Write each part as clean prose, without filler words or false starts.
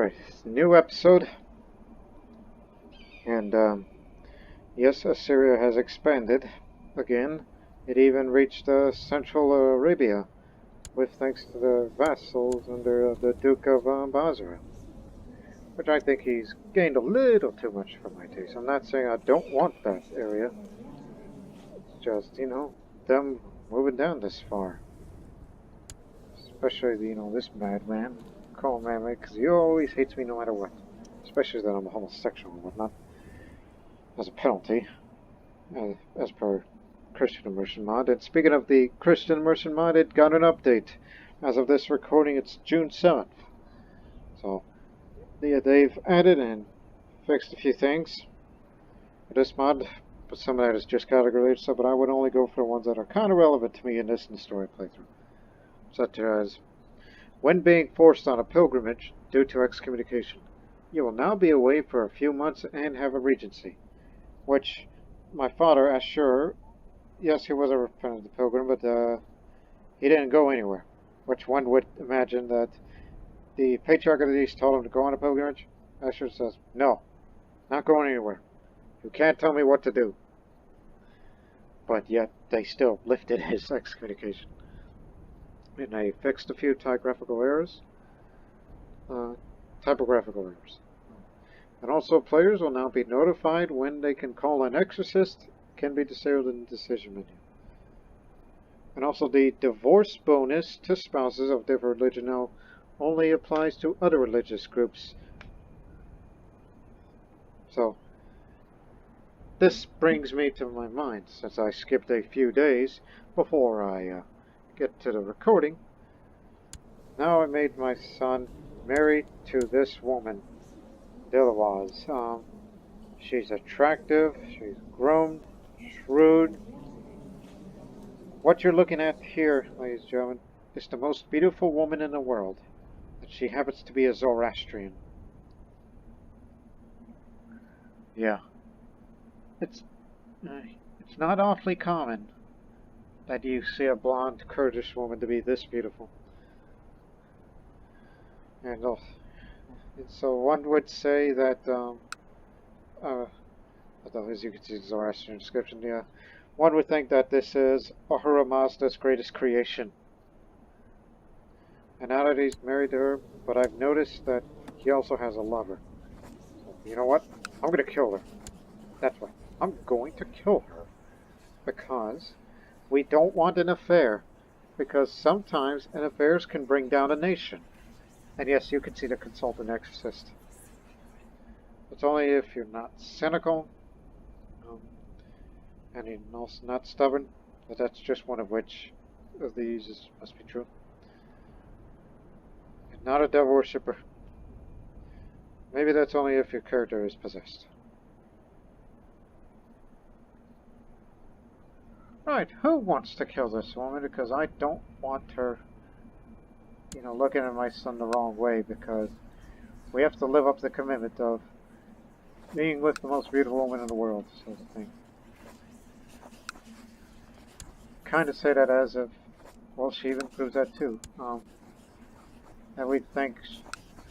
Alright, new episode. And, yes, Assyria has expanded again. It even reached Central Arabia, with thanks to the vassals under the Duke of Basra. Which I think he's gained a little too much for my taste. I'm not saying I don't want that area. It's just, them moving down this far. Especially, this madman. Call him madman, because he always hates me no matter what. Especially that I'm a homosexual and whatnot. As a penalty. As per Christian Immersion Mod. And speaking of the Christian Immersion Mod, it got an update. As of this recording, it's June 7th. So, yeah, they've added and fixed a few things for this mod. But some of that is just category stuff, but I would only go for the ones that are kind of relevant to me in this Nestorian playthrough. Such as, when being forced on a pilgrimage due to excommunication, you will now be away for a few months and have a regency. Which, my father, Ashur, yes, he was a repentant of the pilgrim, but he didn't go anywhere. Which one would imagine that the Patriarch of the East told him to go on a pilgrimage? Ashur says, no, not going anywhere. You can't tell me what to do. But yet, they still lifted his excommunication. And they fixed a few typographical errors. And also, players will now be notified when they can call an exorcist, can be disabled in the decision menu. And also, the divorce bonus to spouses of different religion now only applies to other religious groups. So, this brings me to my mind, since I skipped a few days before I get to the recording. Now I made my son married to this woman, Dilawaz. She's attractive, she's groomed, shrewd. What you're looking at here, ladies and gentlemen, is the most beautiful woman in the world. And she happens to be a Zoroastrian. Yeah. It's not awfully common that you see a blonde Kurdish woman to be this beautiful. And so one would say that, as you can see the Zoroastrian description, yeah, one would think that this is Ahura Mazda's greatest creation. And now that he's married to her, but I've noticed that he also has a lover. So, you know what? I'm going to kill her. That's right. I'm going to kill her. Because we don't want an affair. Because sometimes an affair can bring down a nation. And yes, you can see the consultant exorcist. It's only if you're not cynical, and you're also not stubborn, but that's just one of which of these must be true. And not a devil worshipper. Maybe that's only if your character is possessed. Right, who wants to kill this woman? Because I don't want her, looking at my son the wrong way, because we have to live up to the commitment of being with the most beautiful woman in the world, sort of thing. Kind of say that as if, well, she even proves that too. And we think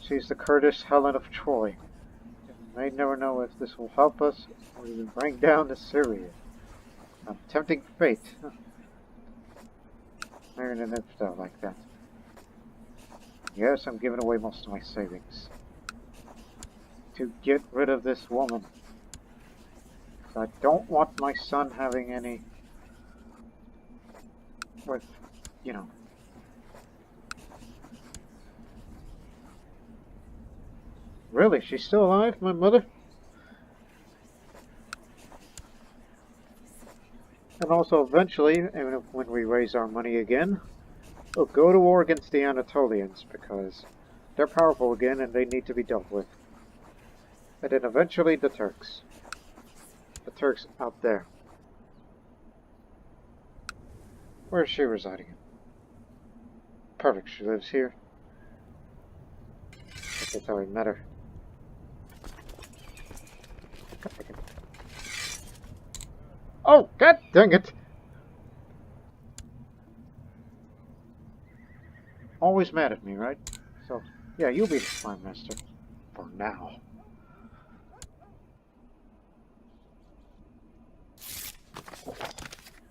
she's the Kurdish Helen of Troy. And they never know if this will help us or even bring down Assyria. A tempting fate. Marrying an infidel like that. Yes, I'm giving away most of my savings to get rid of this woman. I don't want my son having any with, Really? She's still alive, my mother? And also, eventually, even when we raise our money again, we'll go to war against the Anatolians, because they're powerful again and they need to be dealt with. And then eventually the Turks. The Turks out there. Where is she residing? Perfect, she lives here. That's how we met her. Oh, god dang it! Always mad at me, right? So, yeah, you'll be the Prime Minister. For now.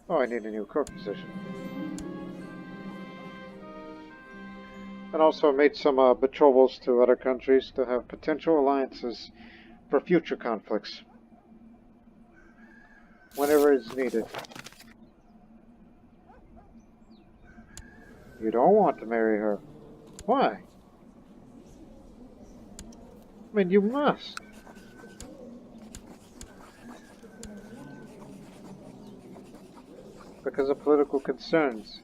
Oh, I need a new court position. And also made some betrothals to other countries to have potential alliances for future conflicts. Whenever it's needed. You don't want to marry her. Why? I mean, you must. Because of political concerns.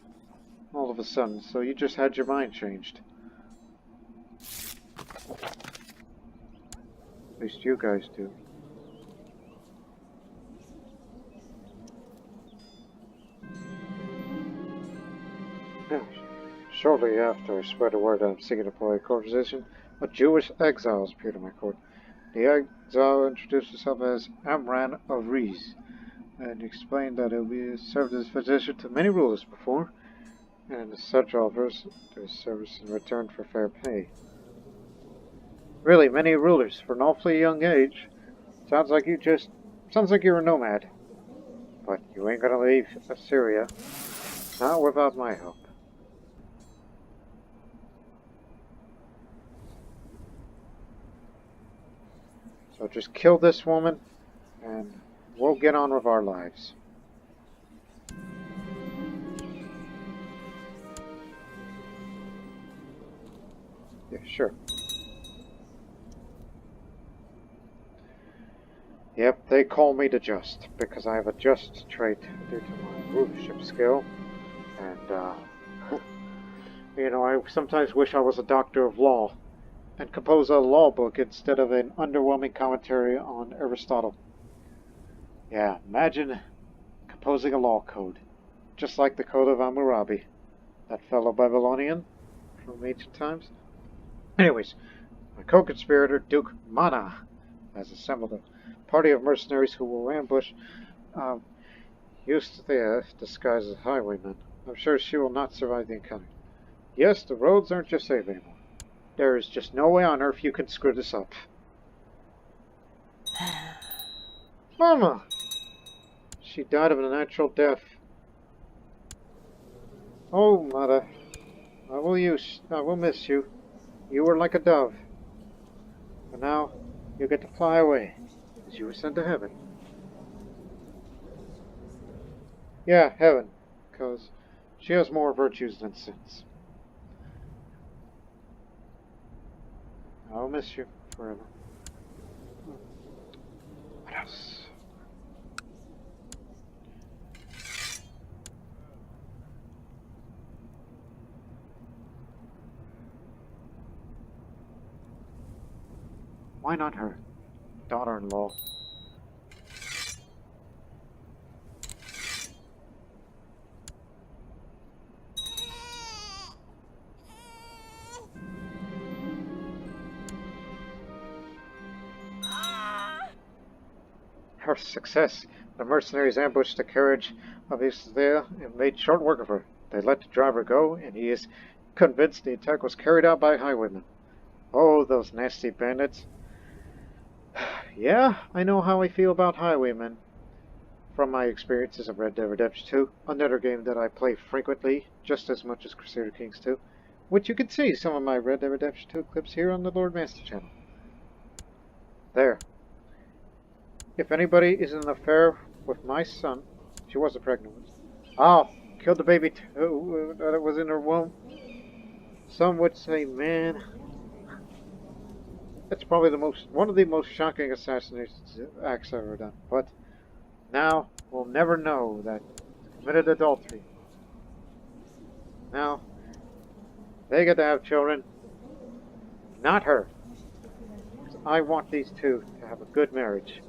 All of a sudden, so you just had your mind changed. At least you guys do. Shortly after I spread the word I'm seeking to play a court position, a Jewish exile appeared in my court. The exile introduced himself as Amran of Riz, and explained that he served as physician to many rulers before, and such offers his service in return for fair pay. Really, many rulers for an awfully young age. Sounds like you're a nomad. But you ain't gonna leave Assyria, not without my help. So just kill this woman, and we'll get on with our lives. Yeah, sure. Yep, they call me the Just, because I have a just trait due to my rulership skill. And, you know, I sometimes wish I was a doctor of law, and compose a law book instead of an underwhelming commentary on Aristotle. Yeah, imagine composing a law code, just like the Code of Hammurabi, that fellow Babylonian from ancient times. Anyways, my co-conspirator, Duke Mana, has assembled a party of mercenaries who will ambush Eusthea disguised as highwaymen. I'm sure she will not survive the encounter. Yes, the roads aren't just safe anymore. There is just no way on earth you can screw this up. Mama! She died of a natural death. Oh, mother. I will miss you. You were like a dove. But now, you get to fly away, as you were sent to heaven. Yeah, heaven, because she has more virtues than sins. I'll miss you forever. What else? Why not her? Daughter-in-law. Her success. The mercenaries ambushed the carriage of Eusthea and made short work of her. They let the driver go, and he is convinced the attack was carried out by highwaymen. Oh, those nasty bandits. Yeah, I know how I feel about highwaymen. From my experiences of Red Dead Redemption 2, another game that I play frequently, just as much as Crusader Kings 2, which you can see some of my Red Dead Redemption 2 clips here on the Lord Master channel. There. If anybody is in an affair with my son, she wasn't pregnant with. Oh, killed the baby too, that was in her womb. Some would say, man, that's probably one of the most shocking assassination acts I've ever done. But now we'll never know that committed adultery. Now they get to have children, not her. I want these two to have a good marriage,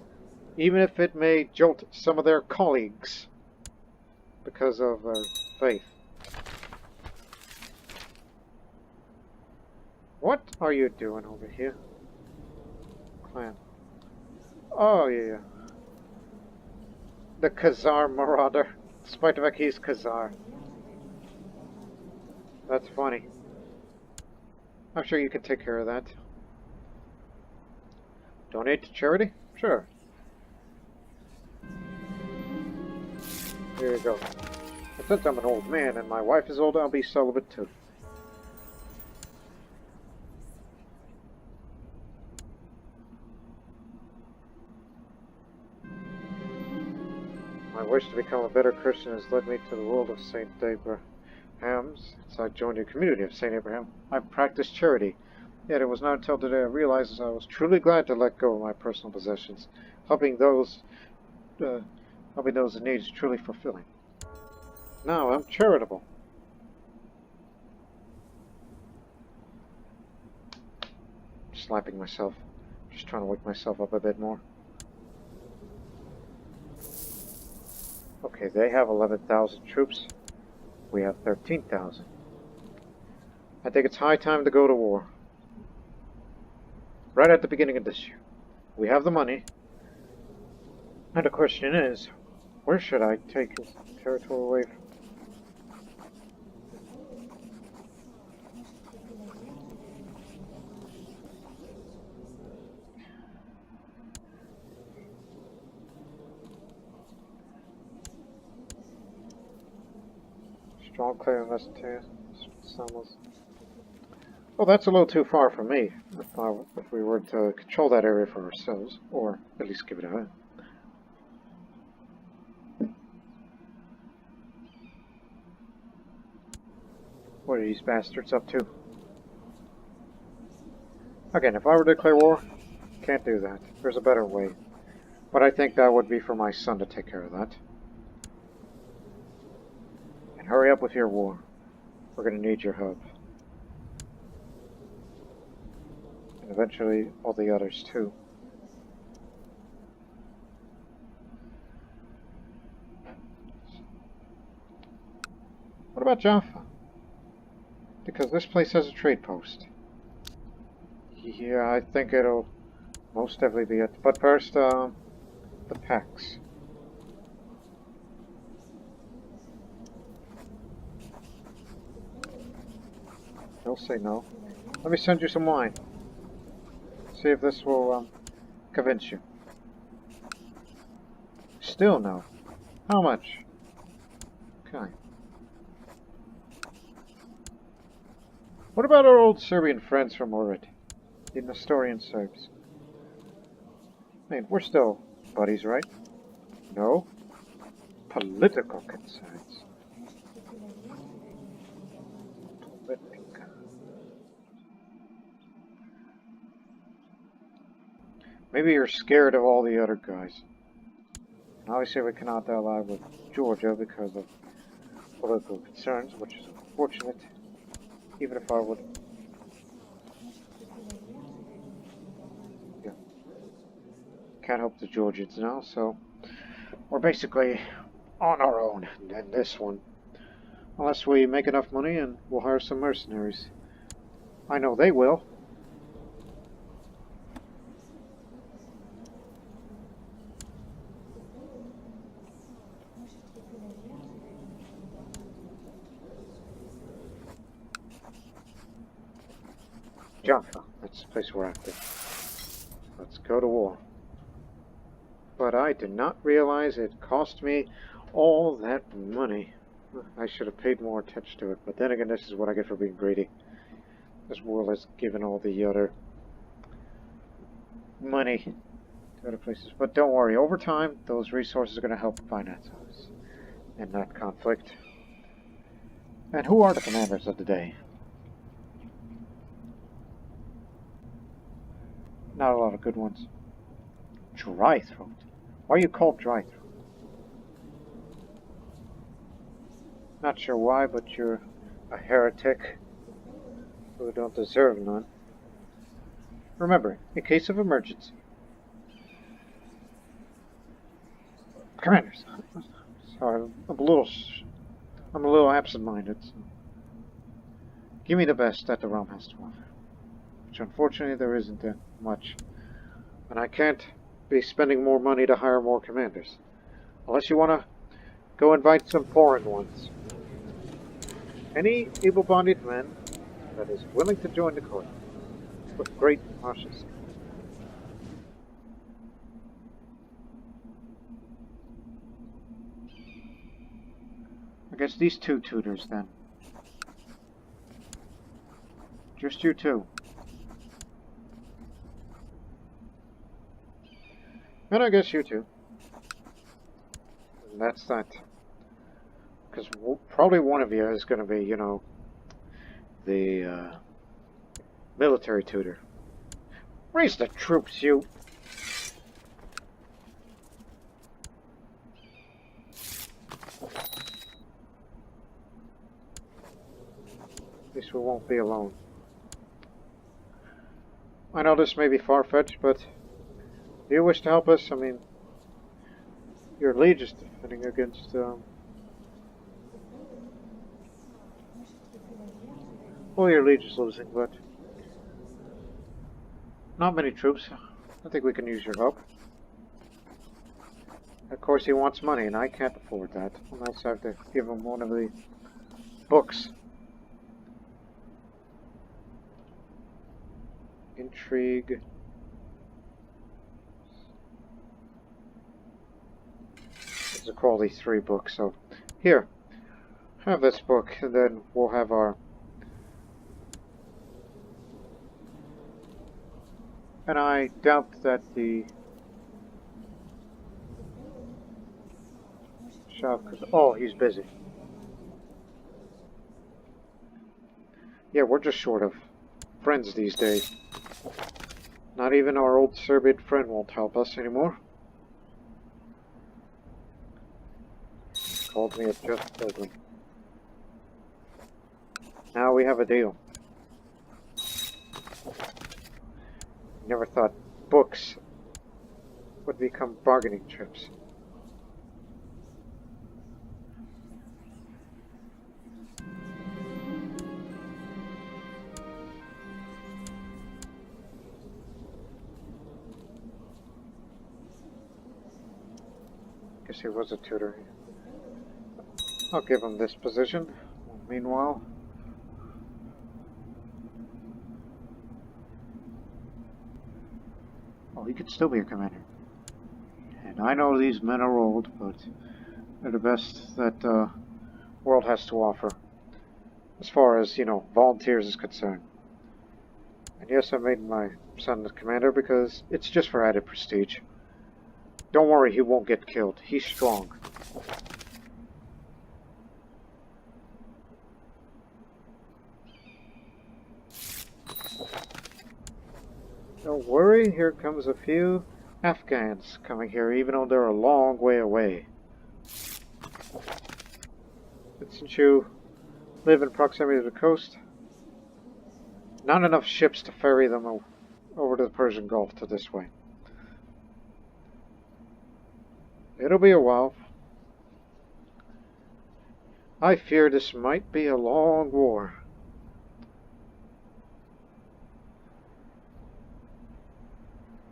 even if it may jolt some of their colleagues because of their faith. What are you doing over here? Clan. Oh, yeah. The Khazar Marauder. Despite the fact he's Khazar. That's funny. I'm sure you can take care of that. Donate to charity? Sure. Here you go. And since I'm an old man and my wife is old, I'll be celibate too. My wish to become a better Christian has led me to the world of St. Abraham's. So I joined a community of St. Abraham. I've practiced charity. Yet it was not until today I realized I was truly glad to let go of my personal possessions. Helping those in need is truly fulfilling. Now I'm charitable. Slapping myself. Just trying to wake myself up a bit more. Okay, they have 11,000 troops. We have 13,000. I think it's high time to go to war. Right at the beginning of this year. We have the money. And the question is, where should I take this territory away from? Strong claim Nestorian. Well, that's a little too far for me. If we were to control that area for ourselves, or at least give it a. What are these bastards up to? Again, if I were to declare war, can't do that. There's a better way. But I think that would be for my son to take care of that. And hurry up with your war. We're going to need your help. And eventually all the others too. What about Jaffa? Because this place has a trade post. Yeah, I think it'll most definitely be it. But first, the packs. They'll say no. Let me send you some wine. See if this will convince you. Still no. How much? Okay. What about our old Serbian friends from Ohrid? The Nestorian Serbs. I mean, we're still buddies, right? No. Political concerns. Maybe you're scared of all the other guys. Obviously we cannot ally with Georgia because of political concerns, which is unfortunate. Even if I would... Yeah. Can't help the Georgians now, so... We're basically on our own in this one. Unless we make enough money and we'll hire some mercenaries. I know they will. Jaffa, that's the place we're after. Let's go to war. But I did not realize it cost me all that money. I should have paid more attention to it, but then again, this is what I get for being greedy. This world has given all the other money to other places. But don't worry, over time, those resources are going to help finance us in that conflict. And who are the commanders of the day? Not a lot of good ones. Dry throat. Why are you called dry throat? Not sure why, but you're a heretic who don't deserve none. Remember, in case of emergency. Commanders. Sorry, I'm a little absent-minded. So. Give me the best that the realm has to offer. Which unfortunately there isn't much. And I can't be spending more money to hire more commanders. Unless you want to go invite some foreign ones. Any able-bodied man that is willing to join the court with great martial skill. guess these two tutors then. Just you two. And I guess you two. And that's that. Because probably one of you is going to be, you know, the military tutor. Raise the troops, you! At least we won't be alone. I know this may be far-fetched, but do you wish to help us? I mean, your liege is defending against, well, your liege is losing, but not many troops. I think we can use your help. Of course, he wants money, and I can't afford that, unless I have to give him one of the books. Intrigue. It's a quality 3 book, so here, have this book, and then we'll have our... And I doubt that the shop, because oh, he's busy. Yeah, we're just short of friends these days. Not even our old Serbian friend won't help us anymore. Called me a just peasant. Now we have a deal. Never thought books would become bargaining chips. Guess he was a tutor. I'll give him this position. Meanwhile, oh, he could still be a commander. And I know these men are old, but they're the best that the world has to offer, as far as, you know, volunteers is concerned. And yes, I made my son the commander because it's just for added prestige. Don't worry, he won't get killed. He's strong. Don't worry, here comes a few Afghans coming here, even though they're a long way away. But since you live in proximity to the coast, not enough ships to ferry them over to the Persian Gulf to this way. It'll be a while. I fear this might be a long war.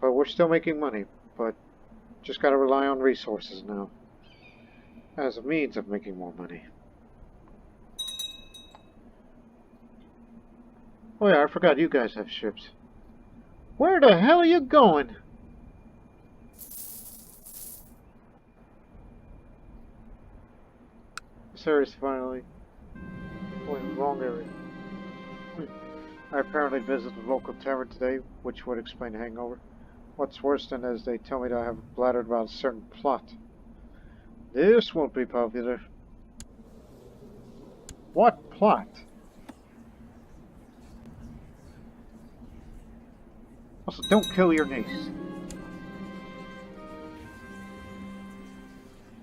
But we're still making money, but just gotta rely on resources now as a means of making more money. Oh yeah, I forgot you guys have ships. Where the hell are you going? Serious, finally. Went wrong area. I apparently visited the local tavern today, which would explain the hangover. What's worse than is they tell me that I have blattered about a certain plot. This won't be popular. What plot? Also, don't kill your niece.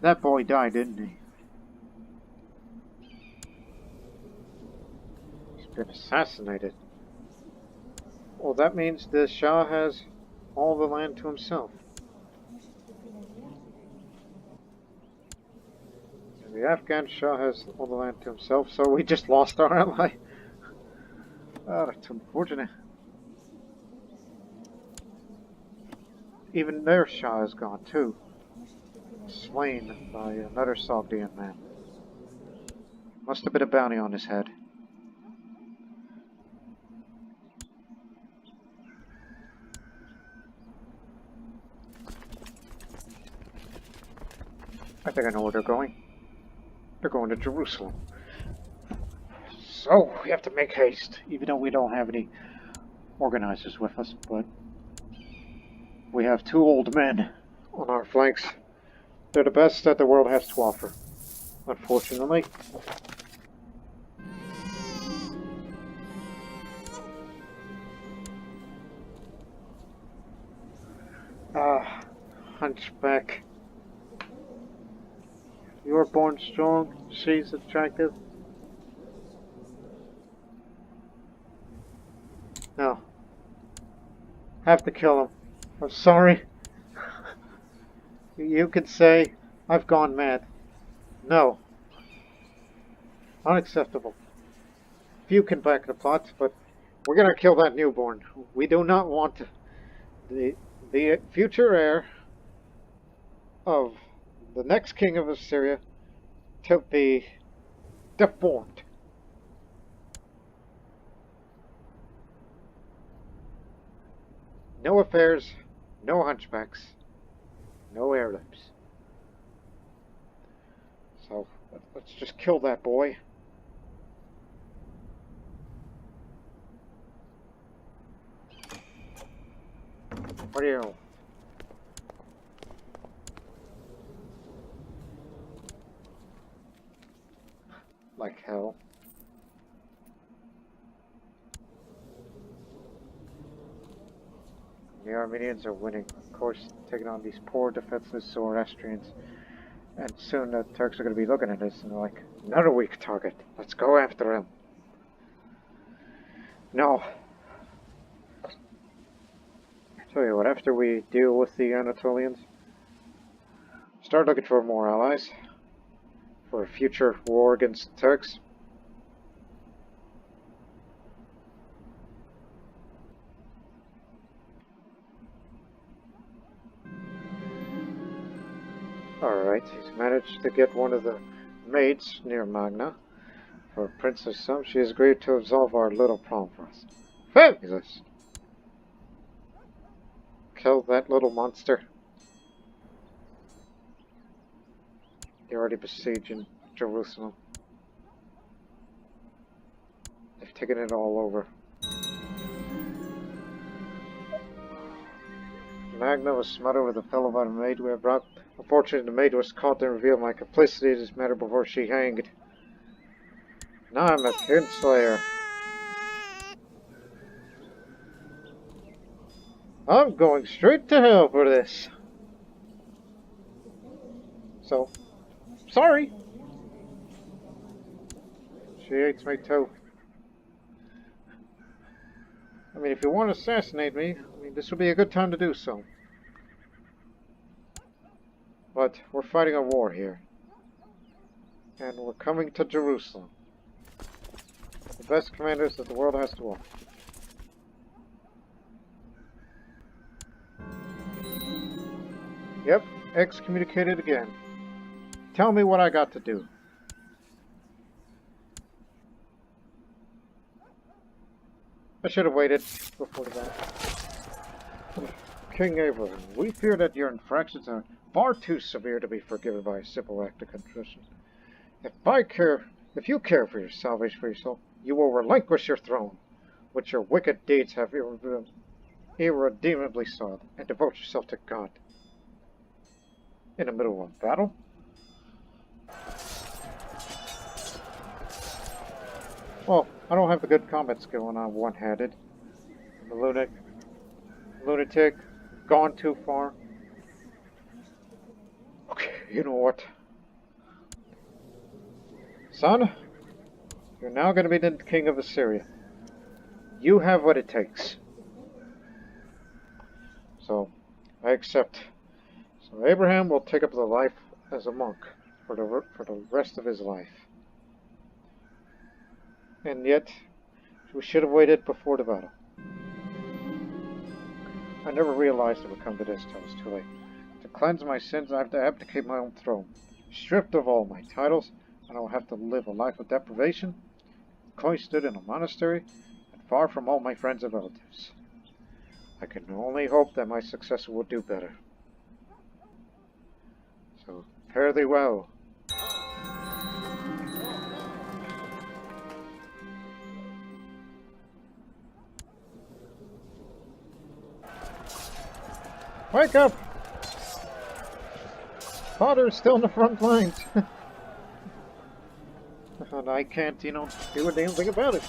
That boy died, didn't he? He's been assassinated. Well, that means the Shah has all the land to himself. And the Afghan Shah has all the land to himself, so we just lost our ally. Oh, that's unfortunate. Even their Shah is gone too. Slain by another Sogdian man. Must have been a bounty on his head. I think I know where they're going. They're going to Jerusalem. So, we have to make haste, even though we don't have any organizers with us, but we have 2 old men on our flanks. They're the best that the world has to offer, unfortunately. Hunchback. You were born strong, she's attractive. No. Have to kill him. I'm sorry. You could say, I've gone mad. No. Unacceptable. Few can back the plot, but we're gonna kill that newborn. We do not want the future heir of the next king of Assyria to be deformed. No affairs, no hunchbacks, no erupts. So, let's just kill that boy. What are you? Like hell. The Armenians are winning, of course, taking on these poor defenseless Zoroastrians. And soon the Turks are going to be looking at us and they're like, another weak target. Let's go after him. No. I tell you what, after we deal with the Anatolians, start looking for more allies for a future war against the Turks. Alright, he's managed to get one of the maids near Magna for Princess Sum. She has agreed to absolve our little problem for us. Fabulous! Kill that little monster. They're already besieging Jerusalem. They've taken it all over. Magna was smothered with a fellow by the maid we have brought. Unfortunately, the maid was caught and revealed my complicity in this matter before she hanged. Now I'm a kinslayer. I'm going straight to hell for this. So, sorry. She hates me too. I mean, if you want to assassinate me, this would be a good time to do so. But we're fighting a war here. And we're coming to Jerusalem. The best commanders that the world has to offer. Yep, excommunicated again. Tell me what I got to do. I should have waited before that. King Abraham, we fear that your infractions are far too severe to be forgiven by a simple act of contrition. If you care for your salvation for yourself, you will relinquish your throne, which your wicked deeds have irredeemably soiled, and devote yourself to God. In the middle of a battle? Well, I don't have the good combat skill when I'm one-handed. I'm a lunatic, gone too far. Okay, you know what? Son, you're now going to be the king of Assyria. You have what it takes. So, I accept. So Abraham will take up the life as a monk for the rest of his life. And yet, we should have waited before the battle. I never realized it would come to this till it was too late. To cleanse my sins, I have to abdicate my own throne. Stripped of all my titles, and I will have to live a life of deprivation, cloistered in a monastery, and far from all my friends and relatives. I can only hope that my successor will do better. So, fare thee well. Wake up! Father's still in the front lines. And I can't, you know, do a damn thing about it.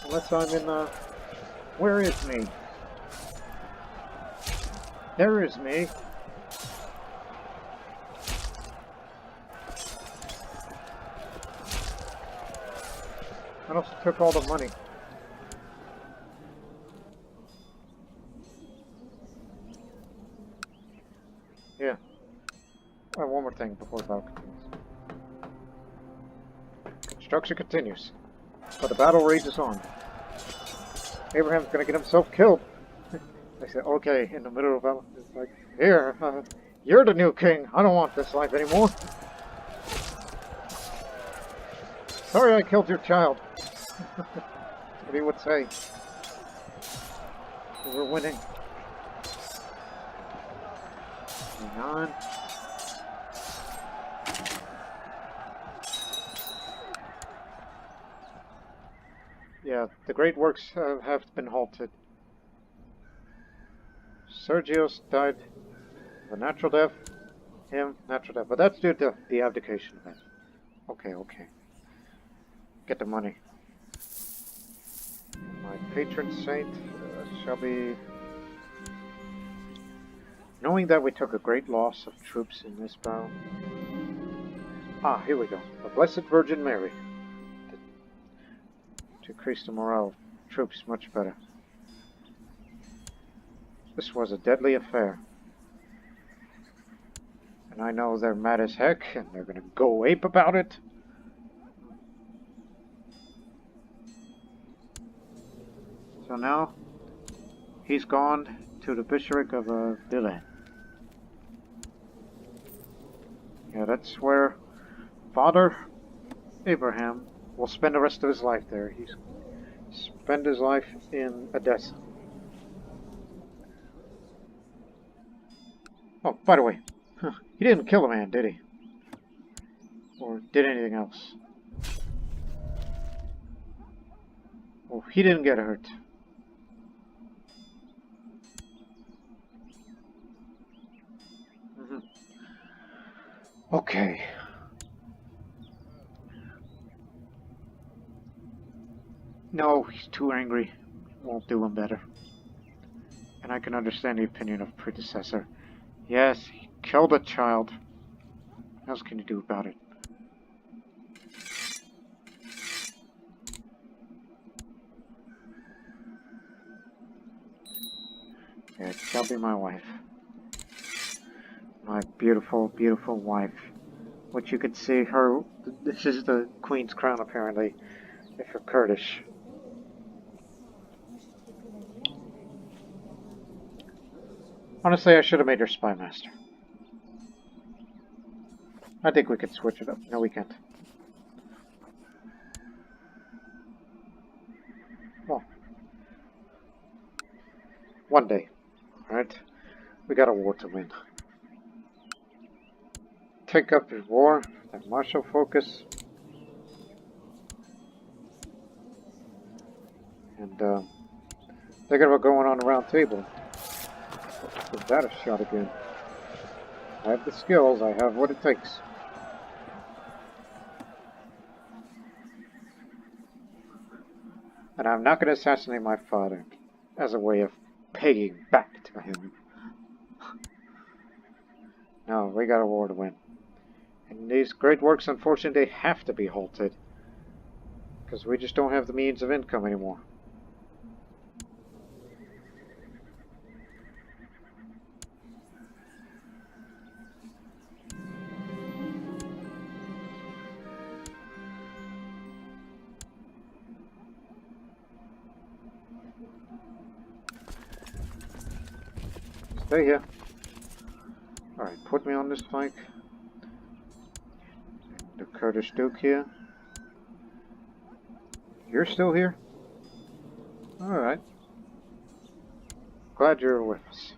Unless I'm in, where is me? There is me. I also took all the money. Yeah. Oh, one more thing before the battle continues. Construction continues, but the battle rages on. Abraham's gonna get himself killed. I said, okay, in the middle of battle. It's like, here, you're the new king. I don't want this life anymore. Sorry I killed your child. What he would say. We're winning. Hang on. Yeah, the great works have been halted. Sergius died of a natural death. Him, natural death. But that's due to the abdication event. Okay, okay. Get the money. My patron saint shall be... Knowing that we took a great loss of troops in this battle. Ah, here we go. The Blessed Virgin Mary. To increase the morale of troops much better. This was a deadly affair. And I know they're mad as heck, and they're gonna go ape about it. So now, he's gone to the bishopric of Dillon. Yeah, that's where Father Abraham will spend the rest of his life there. He's spent his life in Edessa. Oh, by the way, he didn't kill a man, did he? Or did anything else? Oh, he didn't get hurt. Okay. No, he's too angry. Won't do him better. And I can understand the opinion of predecessor. Yes, he killed a child. What else can you do about it? Yeah, it shall be my wife. My beautiful, beautiful wife. Which you could see her... This is the Queen's crown, apparently. If you're Kurdish. Honestly, I should have made her spy master. I think we could switch it up. No, we can't. Well. One day. Alright? We got a war to win. Take up the war, that martial focus. And, thinking about going on a round table. Give that a shot again. I have the skills, I have what it takes. And I'm not going to assassinate my father as a way of paying back to him. No, we got a war to win. And these great works, unfortunately, they have to be halted. Because we just don't have the means of income anymore. Stay here. Alright, put me on this flank. The Kurdish Duke here. You're still here? Alright. Glad you're with us.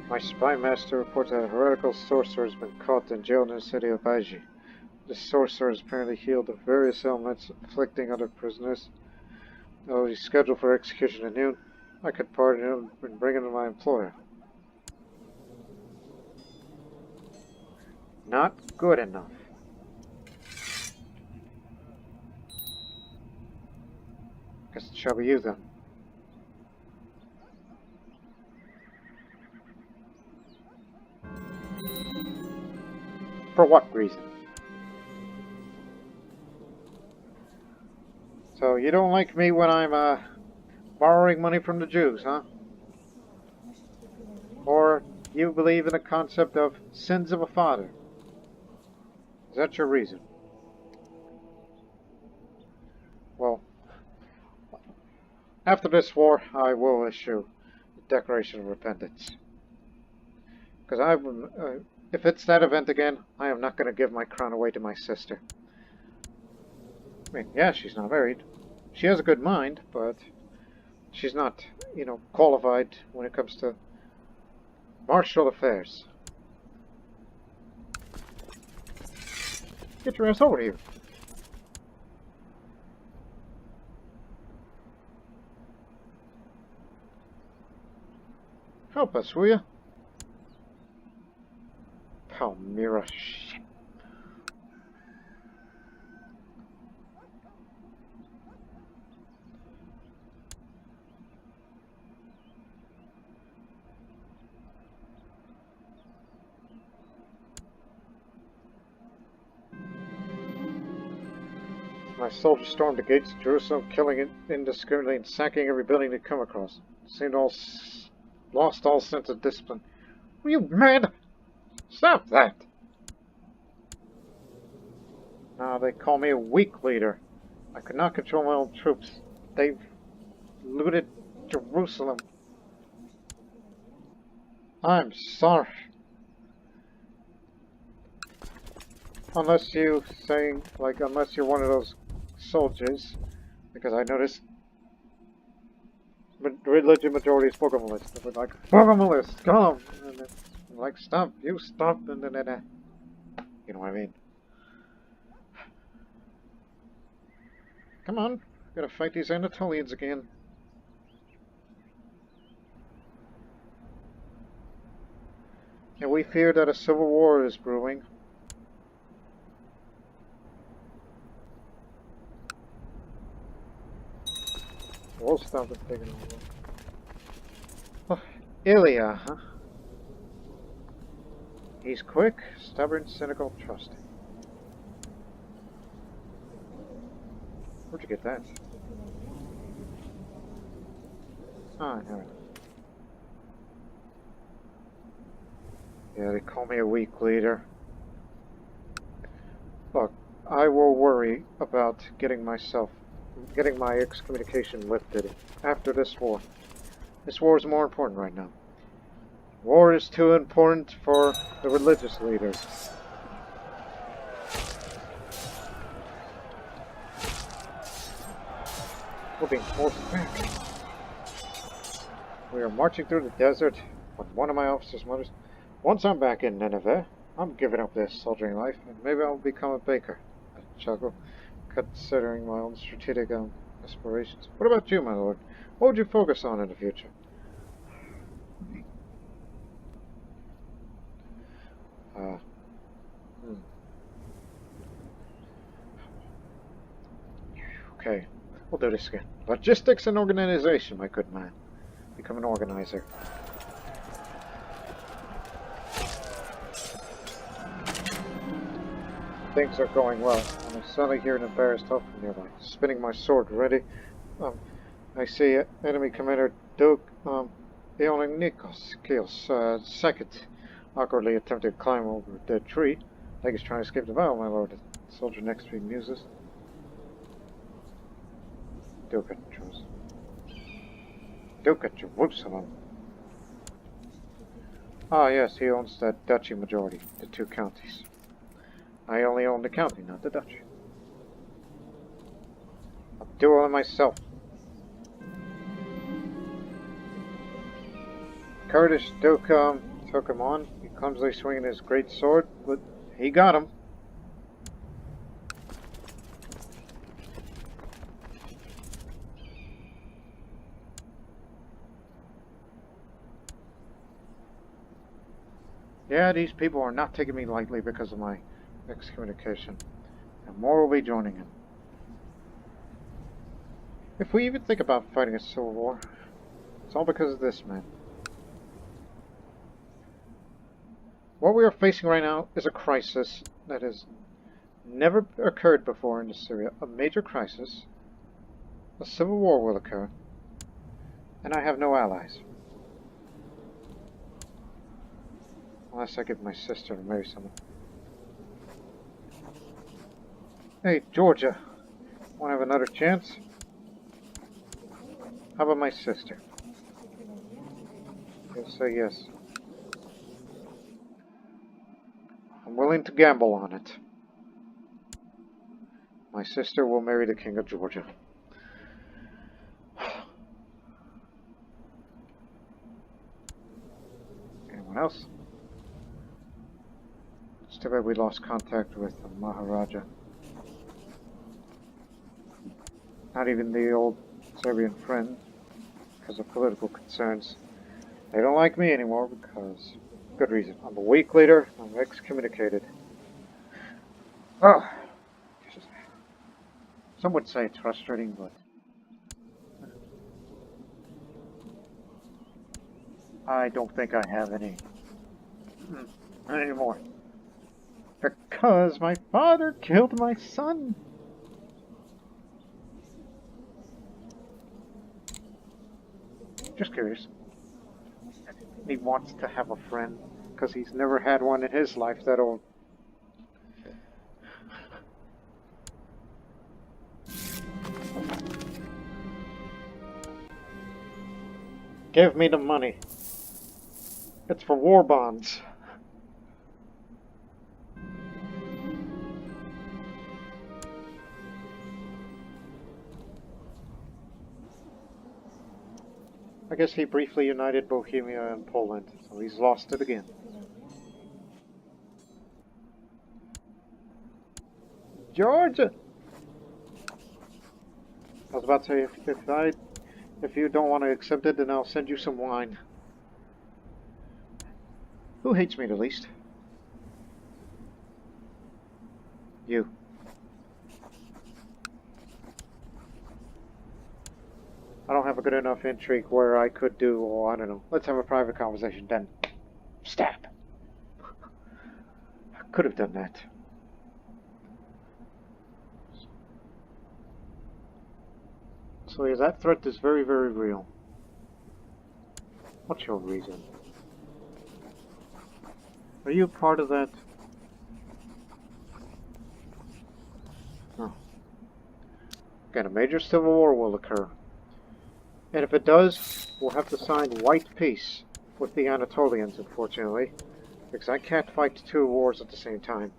My spy master reports that a heretical sorcerer has been caught and jailed in the city of Baji. This sorcerer has apparently healed the various ailments afflicting other prisoners. Though he's scheduled for execution at noon, I could pardon him and bring him to my employer. Not good enough. Guess it shall be you then. For what reason? So you don't like me when I'm borrowing money from the Jews, huh? Or you believe in the concept of sins of a father? Is that your reason? Well, after this war, I will issue a declaration of repentance. Because if it's that event again, I am not going to give my crown away to my sister. I mean, yeah, she's not married. She has a good mind, but she's not, qualified when it comes to martial affairs. Get your ass over here. Help us, will you? Palmyra, shit. My soldiers stormed the gates of Jerusalem, killing it indiscriminately and sacking every building they come across. Seemed lost all sense of discipline. Were you mad? Stop that! Now they call me a weak leader. I could not control my own troops. They've looted Jerusalem. I'm sorry. Unless you're one of those soldiers, because I noticed religion majority is Bogomalist. They were like, Bogomalist, come! And then, like, stop, you stop, and then, you know what I mean. Come on, gotta fight these Anatolians again. And we fear that a civil war is brewing. We'll stop it taking over. Oh, Ilya, huh? He's quick, stubborn, cynical, trusting. Where'd you get that? Ah, I know it. Yeah, they call me a weak leader. Look, I will worry about getting my excommunication lifted after this war. This war is more important right now. War is too important for the religious leaders. We're being forced back. We are marching through the desert with one of my officers' mothers. Once I'm back in Nineveh, I'm giving up this soldiering life, and maybe I'll become a baker. I chuckle, considering my own strategic aspirations. What about you, my lord? What would you focus on in the future? Okay, we'll do this again. Logistics and organization, my good man. Become an organizer. Things are going well, and I suddenly hear an embarrassed huff from nearby. Spinning my sword, ready. I see enemy commander Duke Eonikos Kios second, awkwardly attempting to climb over a dead tree. I think he's trying to escape the battle, my lord. The soldier next to me muses. Duke at Jerusalem. Ah, yes, he owns that duchy majority, the 2 counties. I only own the county, not the duchy. I'll do all of myself. Kurdish Duke took him on. He clumsily swinging his great sword, but he got him. Yeah, these people are not taking me lightly because of my excommunication. And more will be joining in. If we even think about fighting a civil war, it's all because of this man. What we are facing right now is a crisis that has never occurred before in Assyria. A major crisis. A civil war will occur. And I have no allies. Unless I get my sister to marry someone. Hey, Georgia. Want to have another chance? How about my sister? You'll say yes. I'm willing to gamble on it. My sister will marry the King of Georgia. Anyone else? It's too bad we lost contact with the Maharaja. Not even the old Serbian friend, because of political concerns. They don't like me anymore because, good reason. I'm a weak leader, I'm excommunicated. Oh, some would say it's frustrating, but I don't think I have any anymore. Because my father killed my son. Just curious. He wants to have a friend because he's never had one in his life that'll. Give me the money. It's for war bonds. I guess he briefly united Bohemia and Poland, so he's lost it again. Georgia! I was about to say, if you don't want to accept it, then I'll send you some wine. Who hates me the least? You. I don't have a good enough intrigue where I could do, or I don't know, let's have a private conversation, then stab. I could have done that. So yeah, that threat is very, very real. What's your reason? Are you part of that? No. Again, a major civil war will occur. And if it does, we'll have to sign white peace with the Anatolians, unfortunately. Because I can't fight two wars at the same time.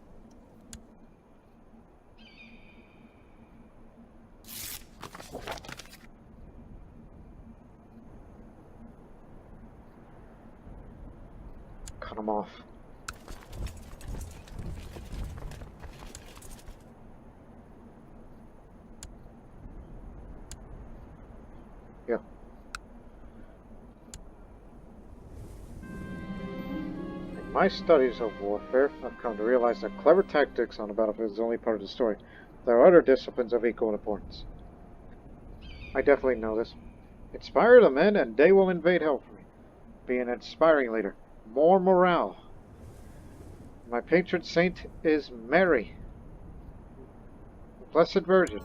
Cut them off. Yeah. In my studies of warfare, I've come to realize that clever tactics on the battlefield is only part of the story. There are other disciplines of equal importance. I definitely know this. Inspire the men and they will invade hell for me. Be an inspiring leader. More morale. My patron saint is Mary, the Blessed Virgin.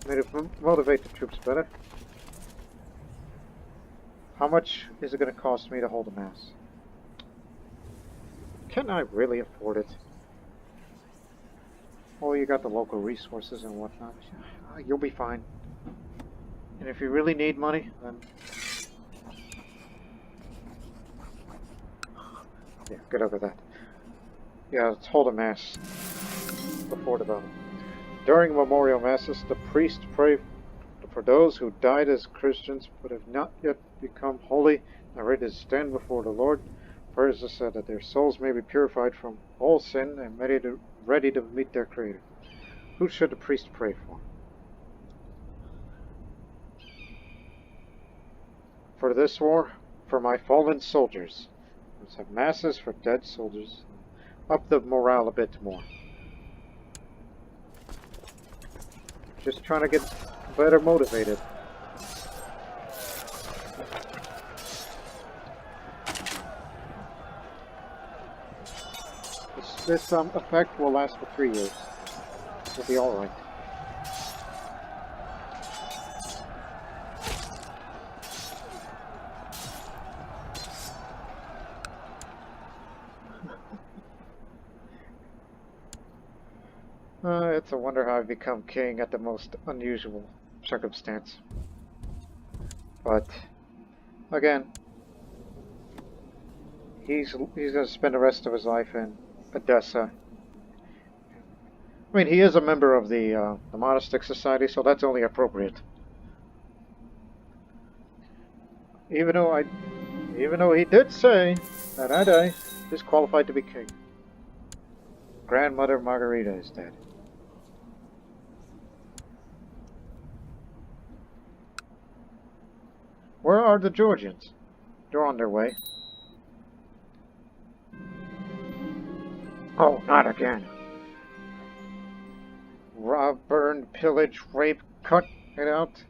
May it motivate the troops better. How much is it going to cost me to hold a mass? Can I really afford it? Well, you got the local resources and whatnot. You'll be fine. And if you really need money, then... yeah, get over that. Yeah, let's hold a mass before the battle. During memorial masses, the priests pray for those who died as Christians but have not yet become holy and ready to stand before the Lord. Prayers are said that their souls may be purified from all sin and ready to meet their Creator. Who should the priest pray for? For this war, for my fallen soldiers. Let's have masses for dead soldiers. Up the morale a bit more. Just trying to get better motivated. This effect will last for 3 years. We'll be alright. It's a wonder how I've become king at the most unusual circumstance. But, again, he's going to spend the rest of his life in Edessa. I mean, he is a member of the monastic society, so that's only appropriate. Even though he did say that I is qualified to be king. Grandmother Margarita is dead. Where are the Georgians? They're on their way. Oh, not again. Rob, burn, pillage, rape, cut it out.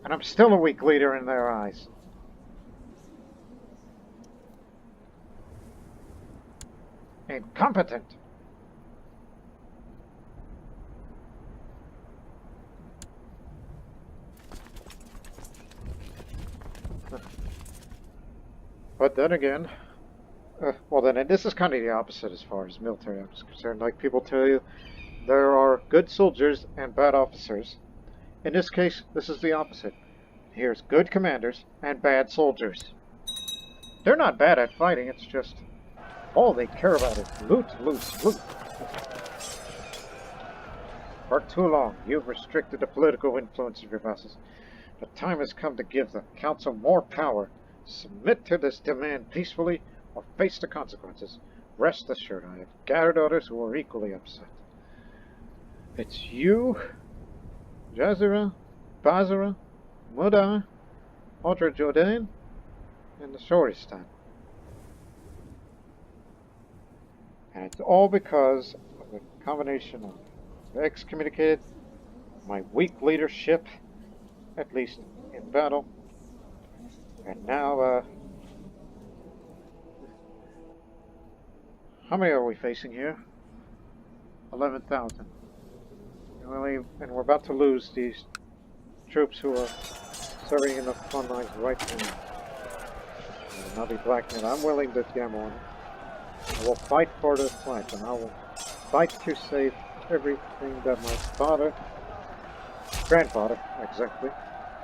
And I'm still a weak leader in their eyes. Incompetent. But then again, well then, this is kind of the opposite as far as military is concerned. Like people tell you, there are good soldiers and bad officers. In this case, this is the opposite. Here's good commanders and bad soldiers. They're not bad at fighting, it's just all they care about is loot, loot, loot. For too long, you've restricted the political influence of your vassals. The time has come to give the council more power. Submit to this demand peacefully or face the consequences. Rest assured, I have gathered others who are equally upset. It's you, Jazira, Bazara, Mudar, Audra Jordan, and the Shoristan. And it's all because of the combination of excommunicated, my weak leadership, at least in battle, and now, how many are we facing here? 11,000. And we're about to lose these troops who are serving in the front lines right now. And I'll be blackmailed. I'm willing to gamble on it. I will fight for this flank, and I will fight to save everything that my grandfather, exactly,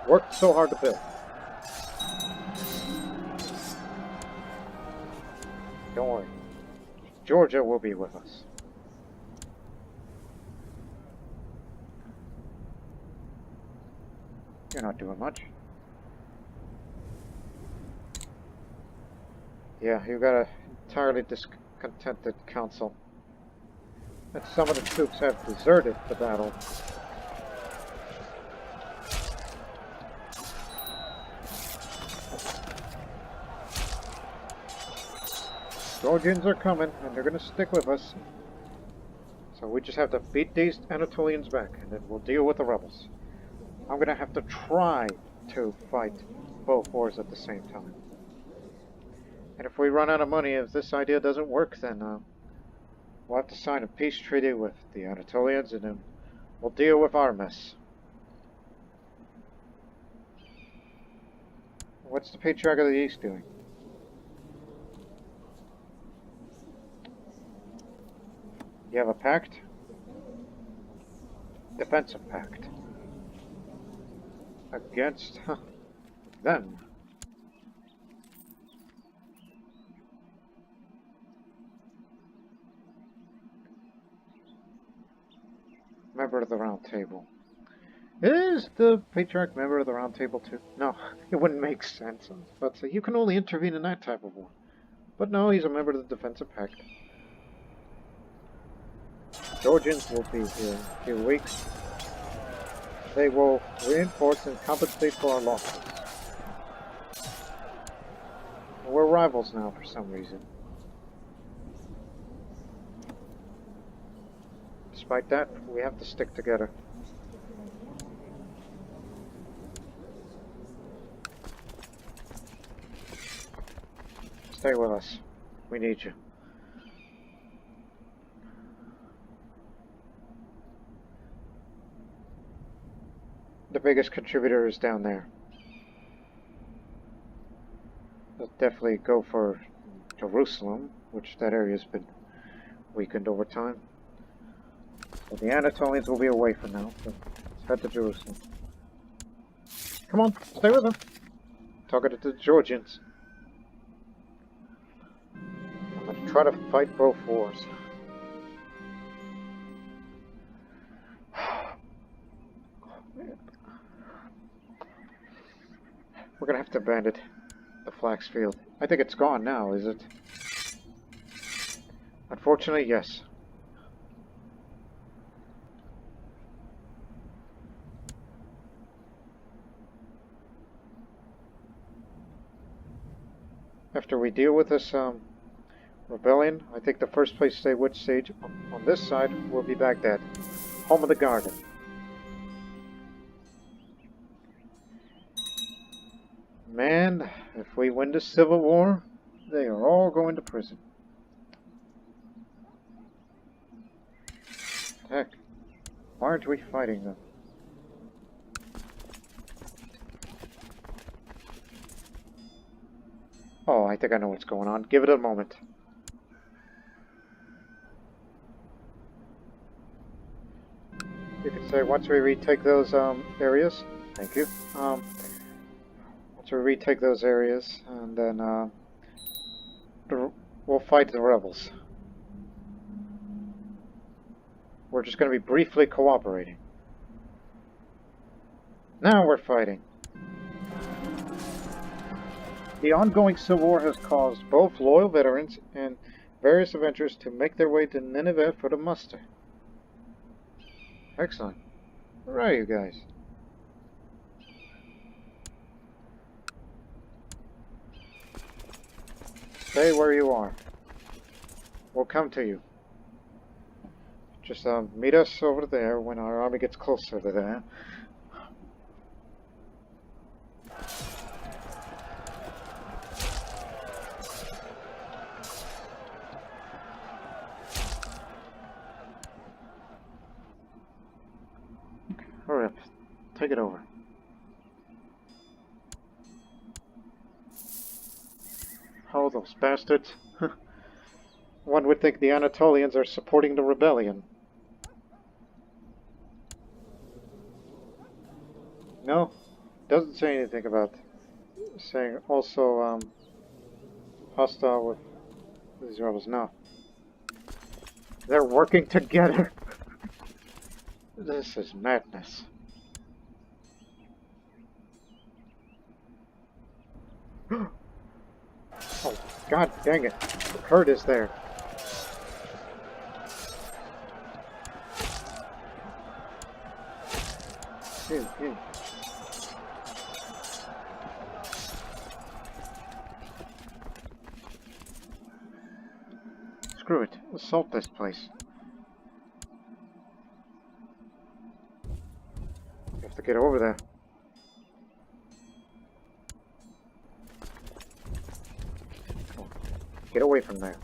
worked so hard to build. Don't worry. Georgia will be with us. You're not doing much. Yeah, you got a entirely discontented council. And some of the troops have deserted the battle. Georgians are coming, and they're going to stick with us. So we just have to beat these Anatolians back, and then we'll deal with the rebels. I'm going to have to try to fight both wars at the same time. And if we run out of money, if this idea doesn't work, then we'll have to sign a peace treaty with the Anatolians, and then we'll deal with our mess. What's the Patriarch of the East doing? You have a pact? Defensive pact. Against them. Member of the Round Table. Is the Patriarch member of the Round Table too? No, it wouldn't make sense. But you can only intervene in that type of war. But no, he's a member of the Defensive Pact. Georgians will be here in a few weeks. They will reinforce and compensate for our losses. We're rivals now for some reason. Despite that, we have to stick together. Stay with us. We need you. The biggest contributor is down there. Let's definitely go for Jerusalem, which that area's been weakened over time. So the Anatolians will be away for now. So let's head to Jerusalem. Come on, stay with them. Talking to the Georgians. I'm going to try to fight both wars. We're going to have to abandon the flax field. I think it's gone now, is it? Unfortunately, yes. After we deal with this rebellion, I think the first place they would stage on this side will be Baghdad, home of the garden. Man, if we win this civil war, they are all going to prison. Heck, why aren't we fighting them? Oh, I think I know what's going on. Give it a moment. You could say once we retake those areas, thank you. Once we retake those areas, and then we'll fight the rebels. We're just going to be briefly cooperating. Now we're fighting. The ongoing civil war has caused both loyal veterans and various adventurers to make their way to Nineveh for the muster. Excellent. Where are you guys? Stay where you are. We'll come to you. Just meet us over there when our army gets closer to there. Hurry up. Take it over. Oh, those bastards. One would think the Anatolians are supporting the rebellion. No, doesn't say anything about saying also hostile with these rebels. No. They're working together. This is madness. Oh, god dang it. The Kurd is there. Ew. Screw it. Assault this place. You have to get over there. Oh, get away from there.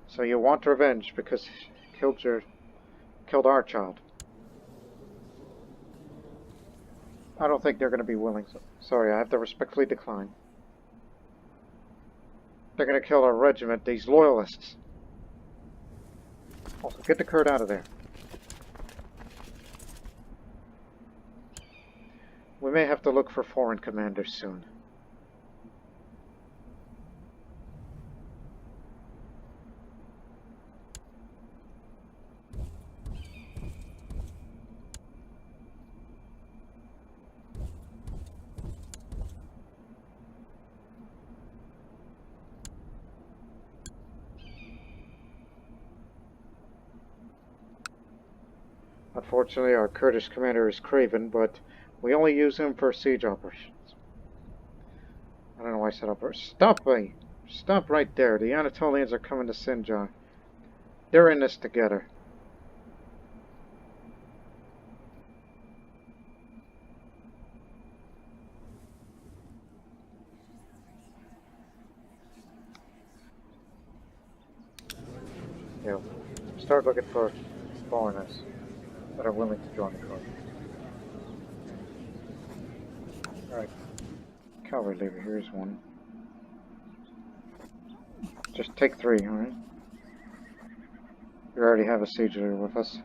So you want revenge because he killed our child. I don't think they're going to be willing. Sorry, I have to respectfully decline. They're going to kill our regiment, these loyalists. Also, get the Kurd out of there. We may have to look for foreign commanders soon. Unfortunately, our Kurdish commander is craven, but we only use him for siege operations. I don't know why I said operations. Stop me! Stop right there. The Anatolians are coming to Sinjar. They're in this together. Yeah. Start looking for foreigners that are willing to join the cause. Alright. Cavalry leader, here's one. Just take 3, alright? We already have a siege leader with us.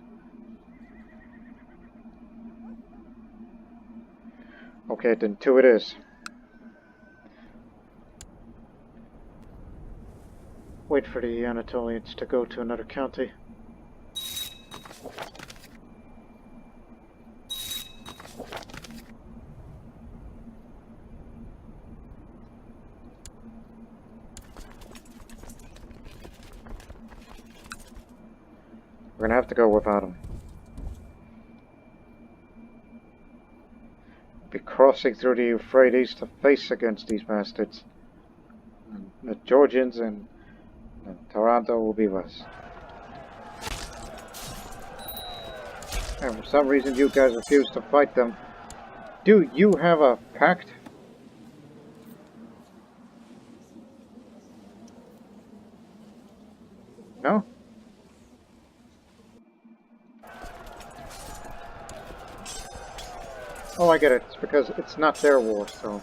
Okay, then 2 it is. Wait for the Anatolians to go to another county. We're gonna have to go without them. Be crossing through the Euphrates to face against these bastards. And the Georgians and Toronto will be less. And for some reason you guys refuse to fight them. Do you have a pact? No? Oh, I get it. It's because it's not their war, so...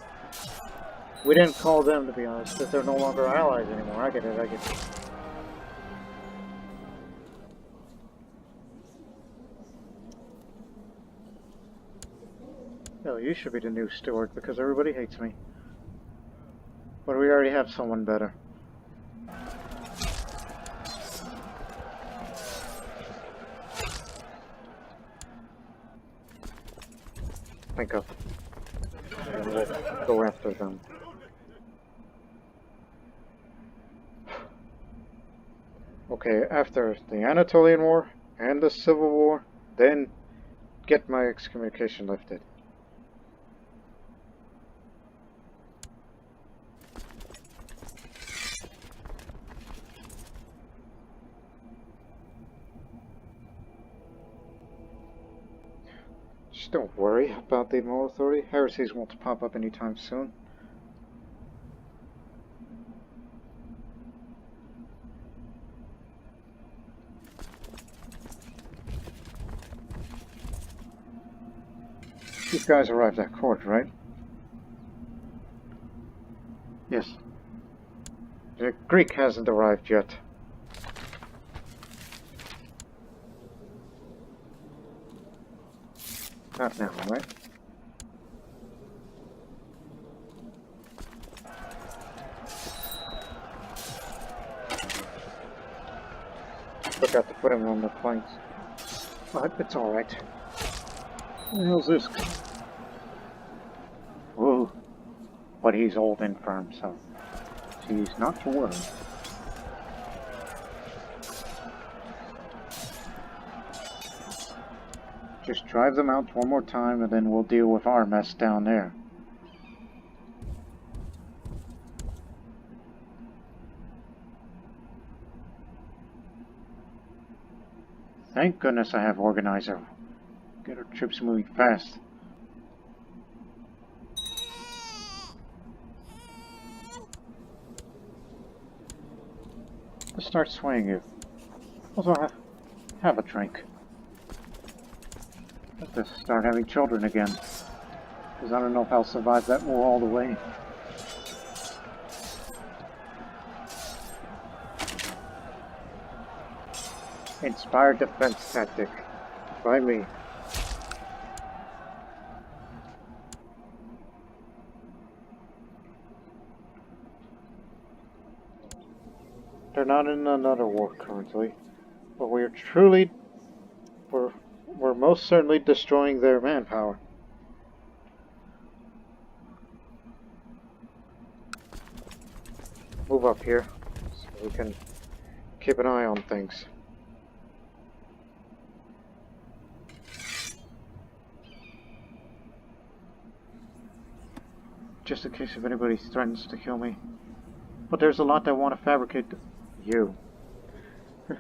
We didn't call them, to be honest, because they're no longer allies anymore. I get it, I get it. Hell, you should be the new steward, because everybody hates me. But we already have someone better. Think up. And we'll go after them. Okay, after the Anatolian War and the Civil War, then get my excommunication lifted. Just don't worry about the moral authority. Heresies won't pop up anytime soon. These guys arrived at court, right? Yes. The Greek hasn't arrived yet. Not now, right? Forgot to put him on the flanks. But it's alright. What the hell's this? Whoa. But he's old and firm, so he's not to worry. Just drive them out one more time and then we'll deal with our mess down there. Thank goodness I have Organizer. Get our troops moving fast. Let's start swaying you. Also, have a drink. Let's start having children again. Because I don't know if I'll survive that war all the way. Inspired defense tactic. By me. They're not in another war currently. But we're most certainly destroying their manpower. Move up here so we can keep an eye on things. just in case if anybody threatens to kill me. But there's a lot that want to fabricate you. This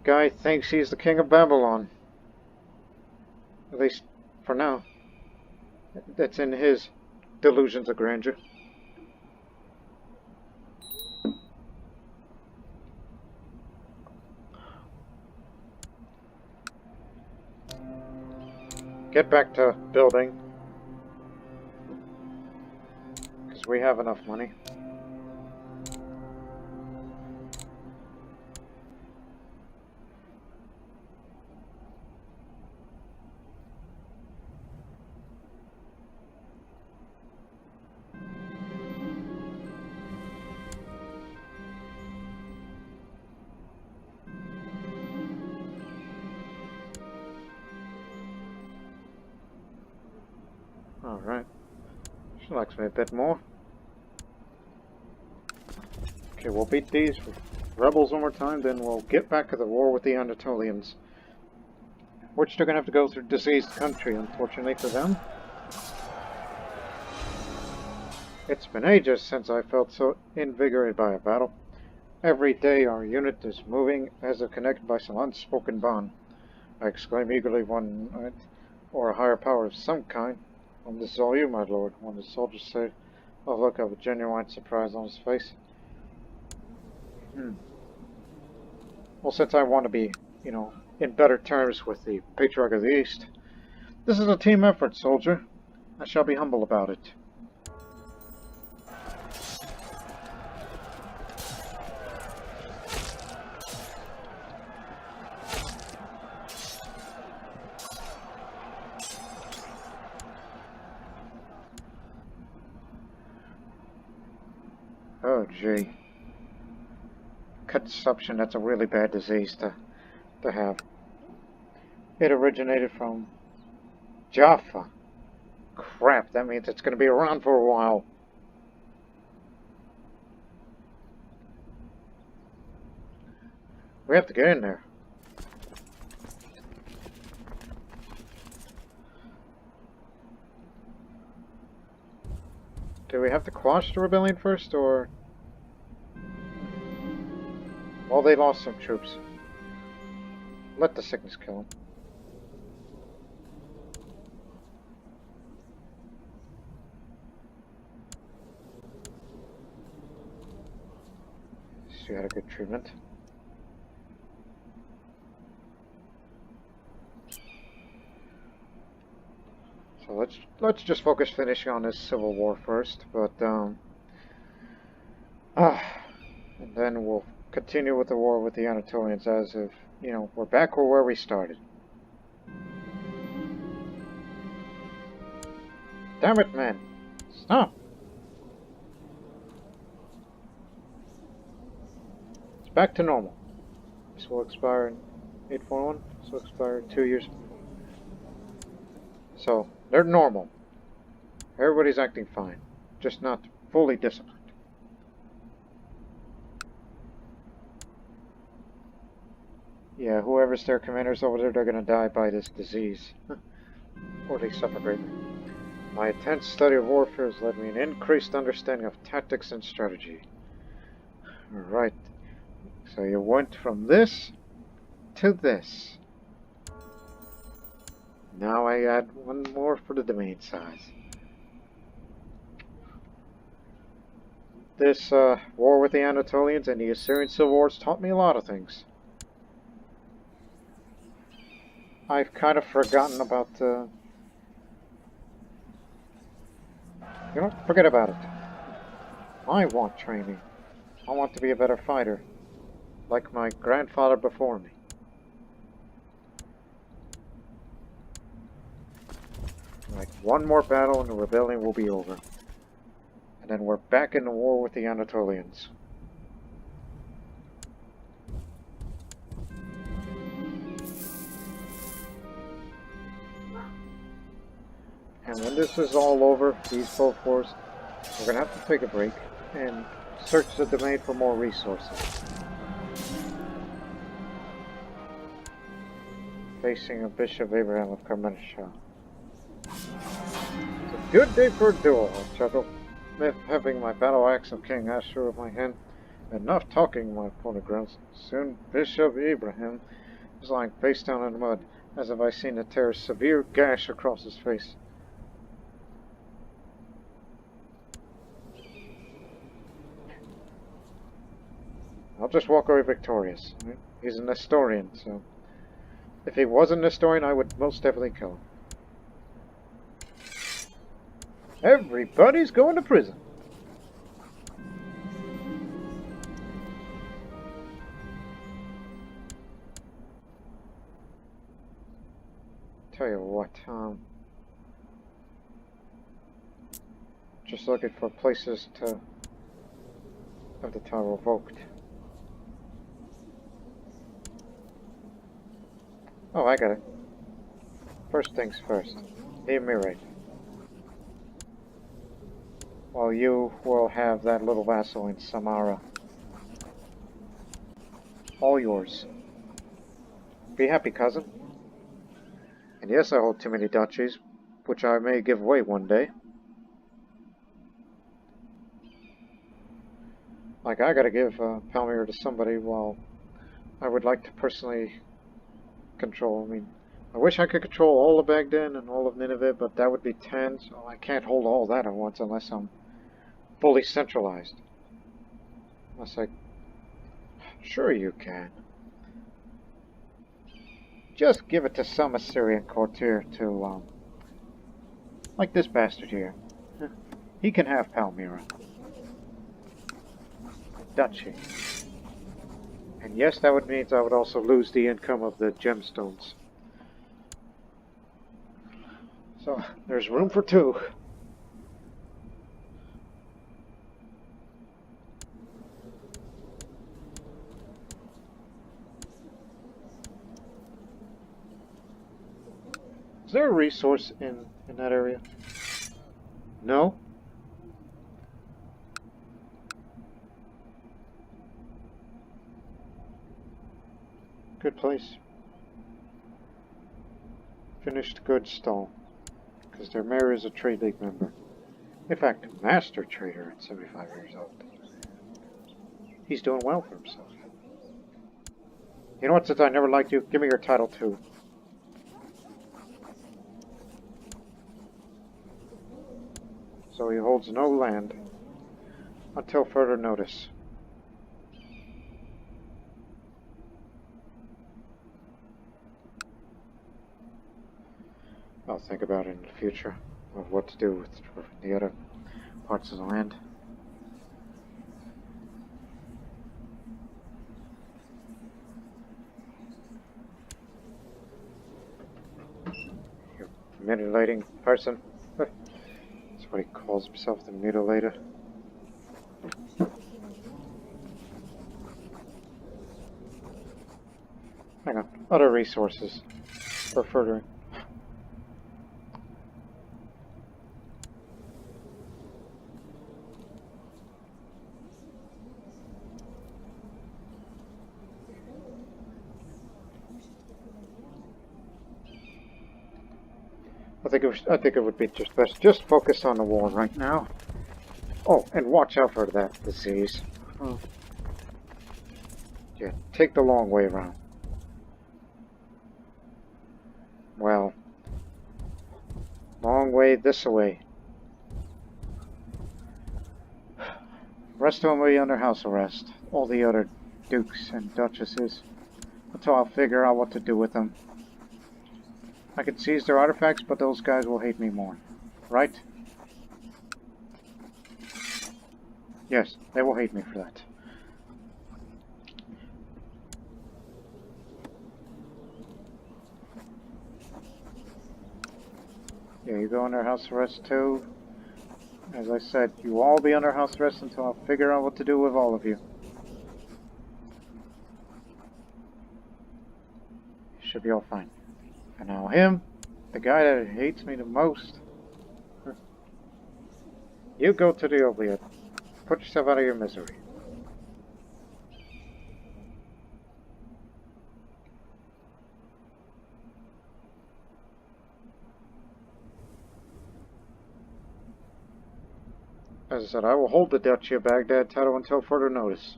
guy thinks he's the king of Babylon. At least, for now. That's in his delusions of grandeur. Get back to building. Because we have enough money. Alright. She likes me a bit more. Okay, we'll beat these rebels one more time, then we'll get back to the war with the Anatolians. Which they're going to have to go through diseased country, unfortunately for them. It's been ages since I felt so invigorated by a battle. Every day our unit is moving as if connected by some unspoken bond. I exclaim eagerly one night, or a higher power of some kind. This is all you, my lord, one of the soldiers said, a look of a genuine surprise on his face. Well, since I want to be, in better terms with the Patriarch of the East, this is a team effort, soldier. I shall be humble about it. Oh, gee. Consumption, that's a really bad disease to have. It originated from Jaffa. Crap, that means it's going to be around for a while. We have to get in there. Do we have to quash the rebellion first, or... Well, they lost some troops. Let the sickness kill them. She had a good treatment. So let's just focus finishing on this civil war first, but and then we'll continue with the war with the Anatolians as if, we're back where we started. Damn it, man! Stop! It's back to normal. This will expire in 841. This will expire 2 years. So, they're normal. Everybody's acting fine. Just not fully disciplined. Yeah, whoever's their commanders over there, they're gonna die by this disease. Or they suffer greatly. My intense study of warfare has led me an increased understanding of tactics and strategy. Alright. So you went from this to this. Now I add one more for the domain size. This war with the Anatolians and the Assyrian civil wars taught me a lot of things. I've kind of forgotten about forget about it. I want training. I want to be a better fighter, like my grandfather before me. Like one more battle and the rebellion will be over. And then we're back in the war with the Anatolians. And when this is all over, these both wars, we're going to have to take a break and search the domain for more resources. Facing a Bishop Abraham of Carmentia. Good day for a duel, I chuckled, having my battle axe of King Ashur in my hand. Enough talking, my opponent grunts. Soon Bishop Ibrahim was lying face down in the mud, as if I seen a tear a severe gash across his face. I'll just walk away victorious. He's a Nestorian, so if he was a Nestorian, I would most definitely kill him. Everybody's going to prison. Tell you what, just looking for places to have the tower revoked. Oh, I got it. First things first. The Emirate. Well, you will have that little vassal in Samara. All yours. Be happy, cousin. And yes, I hold too many duchies, which I may give away one day. Like, I gotta give Palmyra to somebody while I would like to personally control. I mean, I wish I could control all of Baghdad and all of Nineveh, but that would be 10, so I can't hold all that at once unless I'm fully centralized. Unless I... Sure you can. Just give it to some Assyrian courtier to, like this bastard here. He can have Palmyra. Duchy. And yes, that would mean I would also lose the income of the gemstones. So, there's room for two. Is there a resource in that area? No? Good place. Finished goods stall. Because their mayor is a trade league member. In fact, master trader at 75 years old. He's doing well for himself. You know what, since I never liked you, give me your title too. So he holds no land until further notice. I'll think about it in the future of what to do with the other parts of the land. You mutilating person? That's what he calls himself, the mutilator. Hang on, other resources for furthering. I think it would be just best just focus on the war right now. Oh, and watch out for that disease. Yeah, take the long way around. Well, long way this way. Rest of them will be under house arrest. All the other dukes and duchesses. Until I'll figure out what to do with them. I could seize their artifacts, but those guys will hate me more. Right? Yes, they will hate me for that. Yeah, you go under house arrest too. As I said, you will all be under house arrest until I'll figure out what to do with all of you. Should be all fine. And now him, the guy that hates me the most. You go to the oubliette. Put yourself out of your misery. As I said, I will hold the Duchy of Baghdad title until further notice.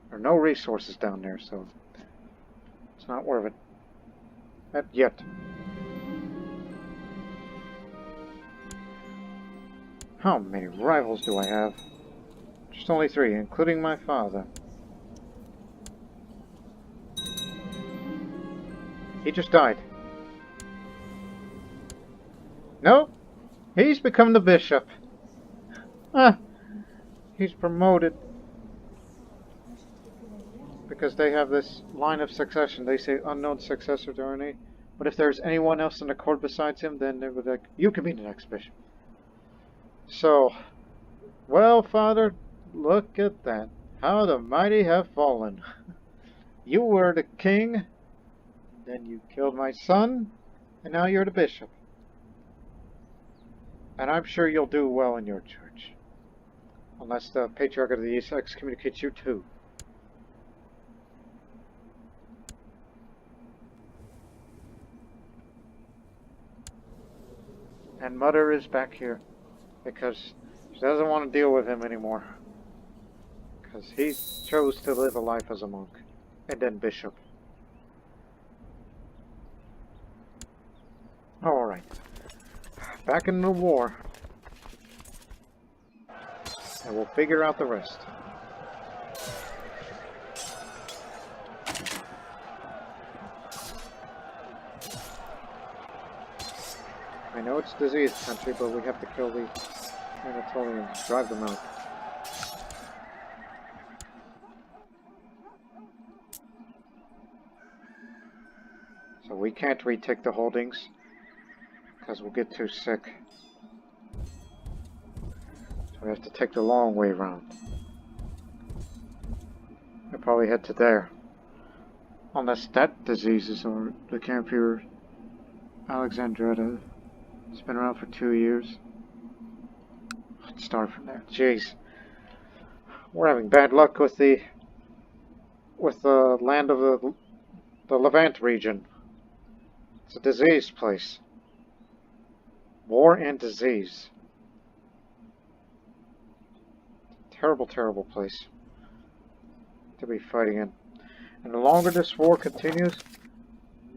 There are no resources down there, so it's not worth it. Not yet. How many rivals do I have? Just only 3, including my father. He just died. Nope. He's become the bishop. Ah, he's promoted. Because they have this line of succession. They say unknown successor to any. But if there's anyone else in the court besides him, then they would like, you can be the next bishop. So, well, Father, look at that. How the mighty have fallen. You were the king, then you killed my son, and now you're the bishop. And I'm sure you'll do well in your church. Unless the Patriarch of the East excommunicates you too. And Mother is back here because she doesn't want to deal with him anymore. Because he chose to live a life as a monk and then bishop. Alright. Back in the war. And we'll figure out the rest. I know it's diseased country, but we have to kill the Anatolians, drive them out. So we can't retake the holdings, because we'll get too sick. So we have to take the long way around. We'll probably head to there. Unless that disease is over the camp here, Alexandria. It's been around for 2 years. Let's start from there. Jeez. We're having bad luck with the land of the Levant region. It's a diseased place. War and disease. Terrible, terrible place to be fighting in. And the longer this war continues,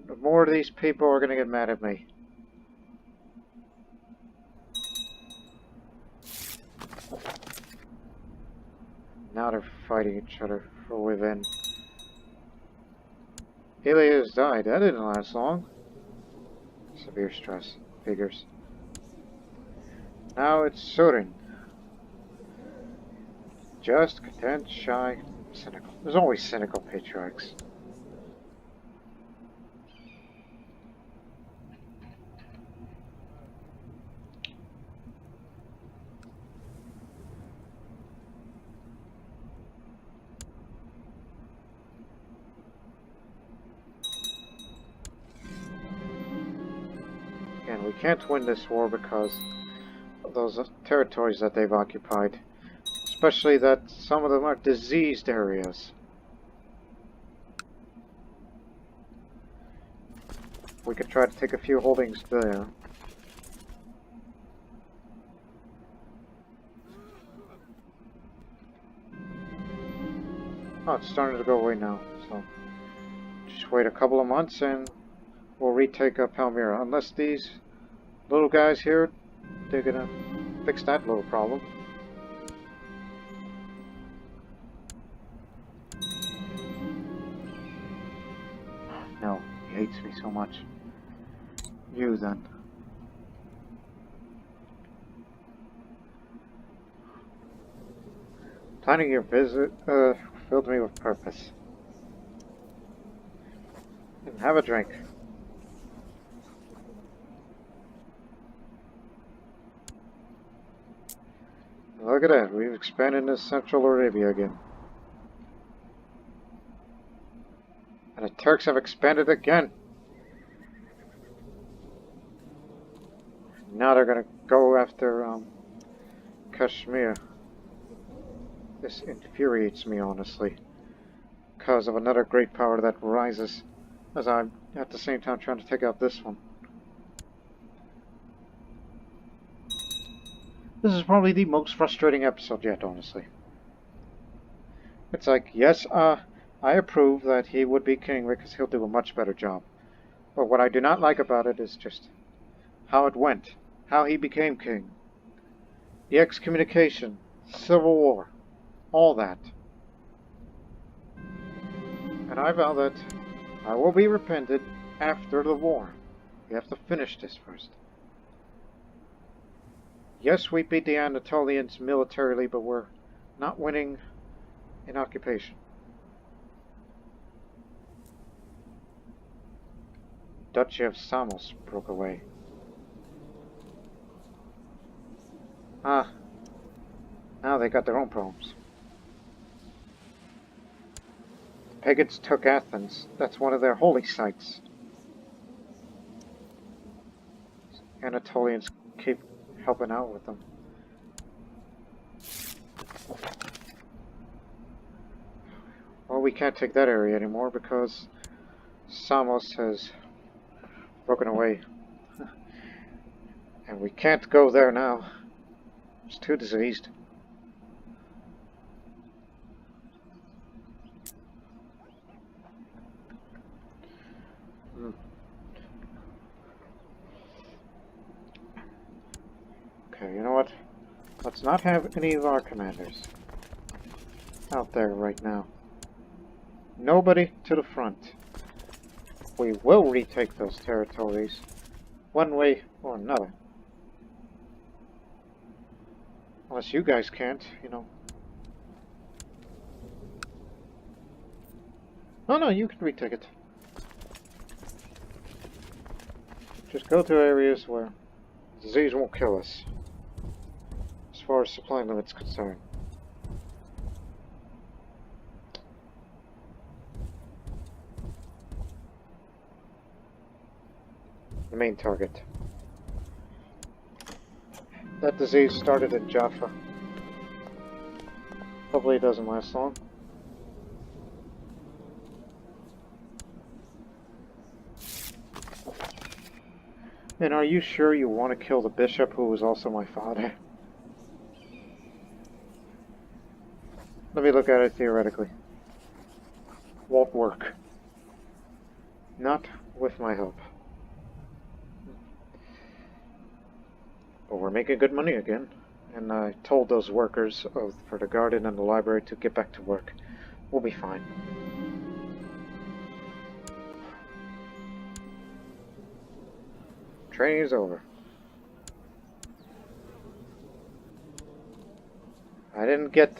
the more of these people are going to get mad at me. Now they're fighting each other from within. Helios died. That didn't last long. Severe stress. Figures. Now it's Surin. Just, content, shy, cynical. There's always cynical patriarchs. Again, we can't win this war because of those territories that they've occupied. Especially that some of them are diseased areas. We could try to take a few holdings there. Oh, it's starting to go away now, so just wait a couple of months and we'll retake up Palmyra. Unless these little guys here, they're gonna fix that little problem. No, he hates me so much. You then. Planning your visit filled me with purpose. And have a drink. Look at that, we've expanded into Central Arabia again. And the Turks have expanded again. Now they're gonna go after Kashmir. This infuriates me, honestly. Because of another great power that rises as I'm at the same time trying to take out this one. This is probably the most frustrating episode yet, honestly. It's like, yes, I approve that he would be king because he'll do a much better job. But what I do not like about it is just how it went, how he became king. The excommunication, civil war, all that. And I vow that I will be repented after the war. We have to finish this first. Yes, we beat the Anatolians militarily, but we're not winning in occupation. Duchy of Samos broke away. Ah, now they got their own problems. The pagans took Athens. That's one of their holy sites. Anatolians keep helping out with them. Well, we can't take that area anymore because Samos has broken away. And we can't go there now. It's too diseased. Okay, you know what? Let's not have any of our commanders out there right now. Nobody to the front. We will retake those territories, one way or another. Unless you guys can't, you know. No, you can retake it. Just go to areas where disease won't kill us, as far as supply limits concerned. The main target. That disease started in Jaffa. Hopefully it doesn't last long. And are you sure you want to kill the bishop who was also my father? Let me look at it theoretically. Won't work. Not with my help. But we're making good money again. And I told those workers for the garden and the library to get back to work. We'll be fine. Training is over. I didn't get...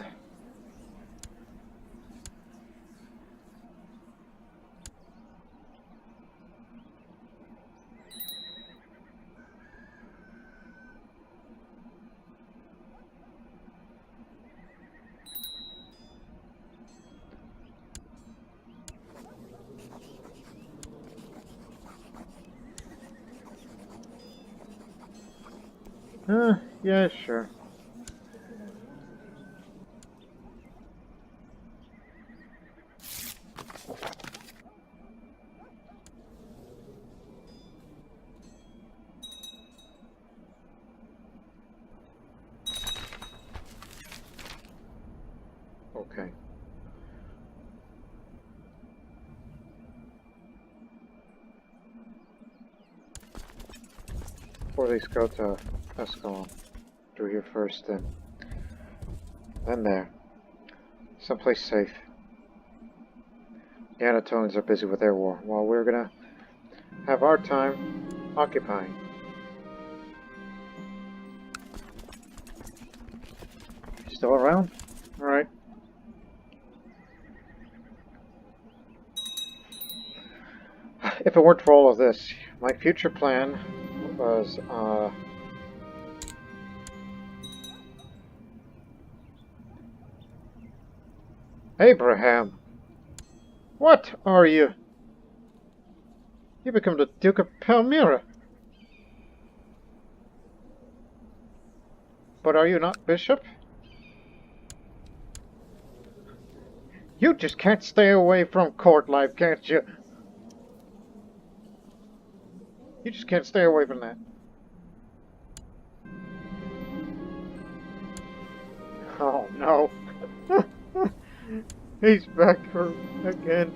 yeah, sure. Okay. Before these go to Escalon, through here first, then there. Someplace safe. The Anatolians are busy with their war, while we're gonna have our time occupying. Still around? Alright. If it weren't for all of this, my future plan was, Abraham! What are you? You become the Duke of Palmyra. But are you not Bishop? You just can't stay away from court life, can't you? You just can't stay away from that. Oh no. He's back again.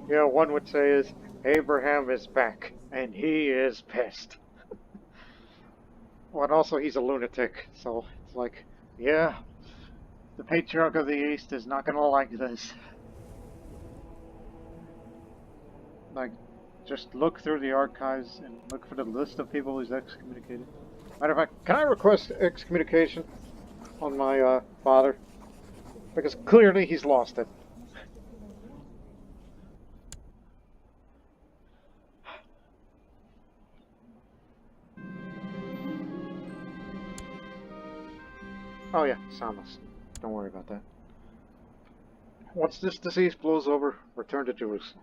Yeah, one would say is Abraham is back, and he is pissed. Well, and also he's a lunatic, so it's like, yeah, the Patriarch of the East is not gonna like this. Like, just look through the archives and look for the list of people who's excommunicated. Matter of fact, can I request excommunication on my father? Because clearly he's lost it. Oh yeah, Samus. Don't worry about that. Once this disease blows over, return to Jerusalem.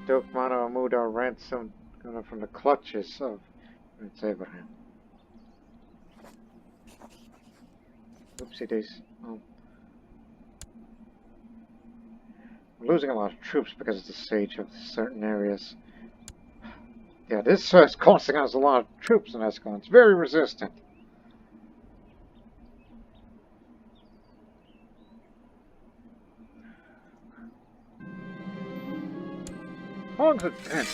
Duke Mano Amuda ransomed from the clutches of Prince Abraham. Oopsie days. We're losing a lot of troops because of the siege of certain areas. Yeah, this is costing us a lot of troops in Escalon. It's very resistant. How long has it been?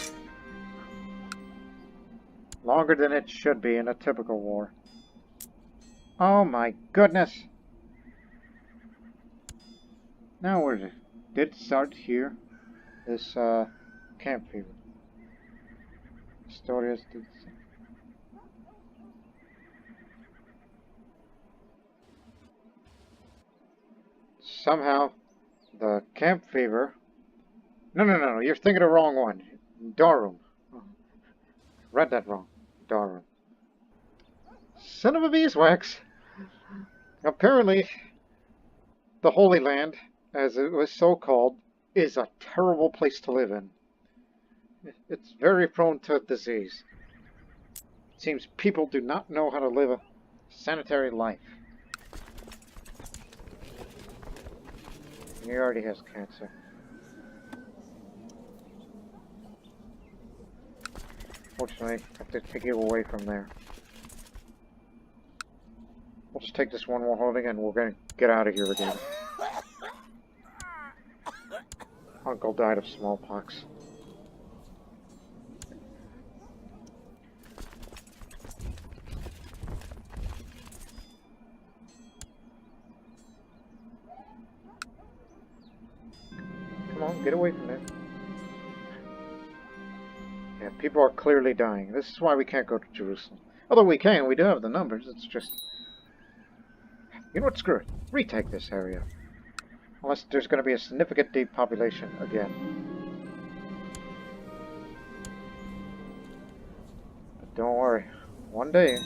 Longer than it should be in a typical war. Oh my goodness! Now where did it start here? This camp fever. Nestorian did. Somehow, the camp fever. No. You're thinking of the wrong one. Darum. Oh, read that wrong. Darum. Son of a beeswax. Apparently, the Holy Land, as it was so called, is a terrible place to live in. It's very prone to disease. It seems people do not know how to live a sanitary life. He already has cancer. Fortunately, I have to take you away from there. We'll just take this one we're holding and we're going to get out of here again. Uncle died of smallpox. Come on, get away from there. Yeah, people are clearly dying. This is why we can't go to Jerusalem. Although we can, we do have the numbers. It's just... You know what? Screw it. Retake this area. Unless there's going to be a significant depopulation again. But don't worry. One day,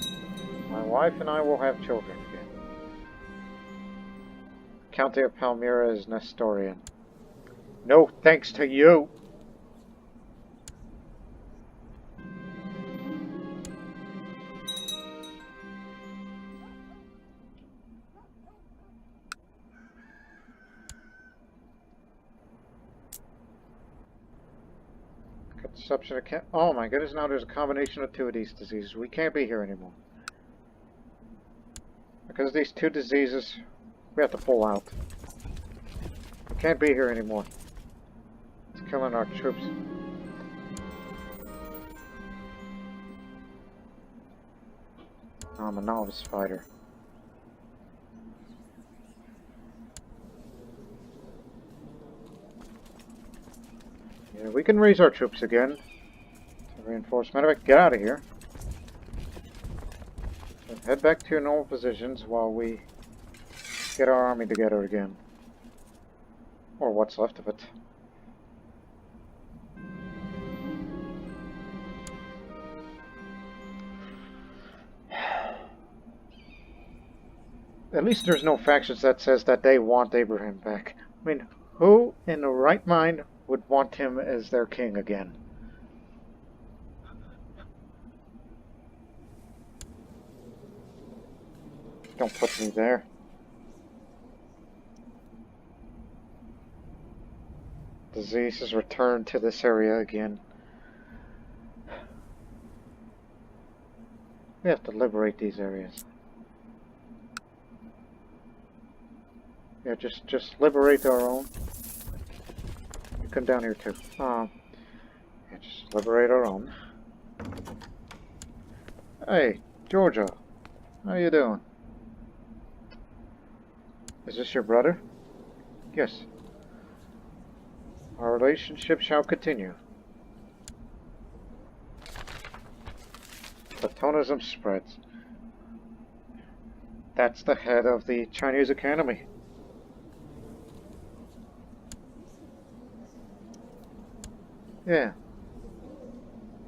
my wife and I will have children again. County of Palmyra is Nestorian. No thanks to you! Consumption of oh my goodness, now there's a combination of two of these diseases. We can't be here anymore. Because of these two diseases, we have to pull out. We can't be here anymore. It's killing our troops. I'm a novice fighter. Yeah, we can raise our troops again. To reinforce. Matter of fact, get out of here. So head back to your normal positions while we get our army together again. Or what's left of it. At least there's no factions that says that they want Abraham back. I mean, who in the right mind would want him as their king again? Don't put me there. Disease has returned to this area again. We have to liberate these areas. Yeah, just liberate our own. You come down here too. Yeah, just liberate our own. Hey, Georgia. How you doing? Is this your brother? Yes. Our relationship shall continue. Platonism spreads. That's the head of the Chinese Academy. Yeah.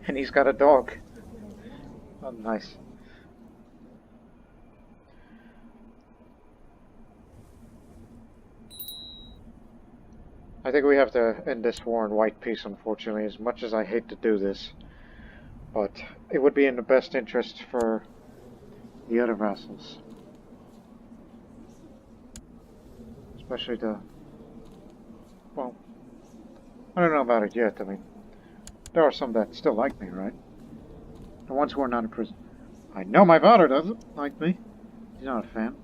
And he's got a dog. Oh, nice. I think we have to end this war in white peace, unfortunately, as much as I hate to do this. But it would be in the best interest for the other vassals. Especially the... Well, I don't know about it yet. I mean, there are some that still like me, right? The ones who are not in prison. I know my father doesn't like me. He's not a fan.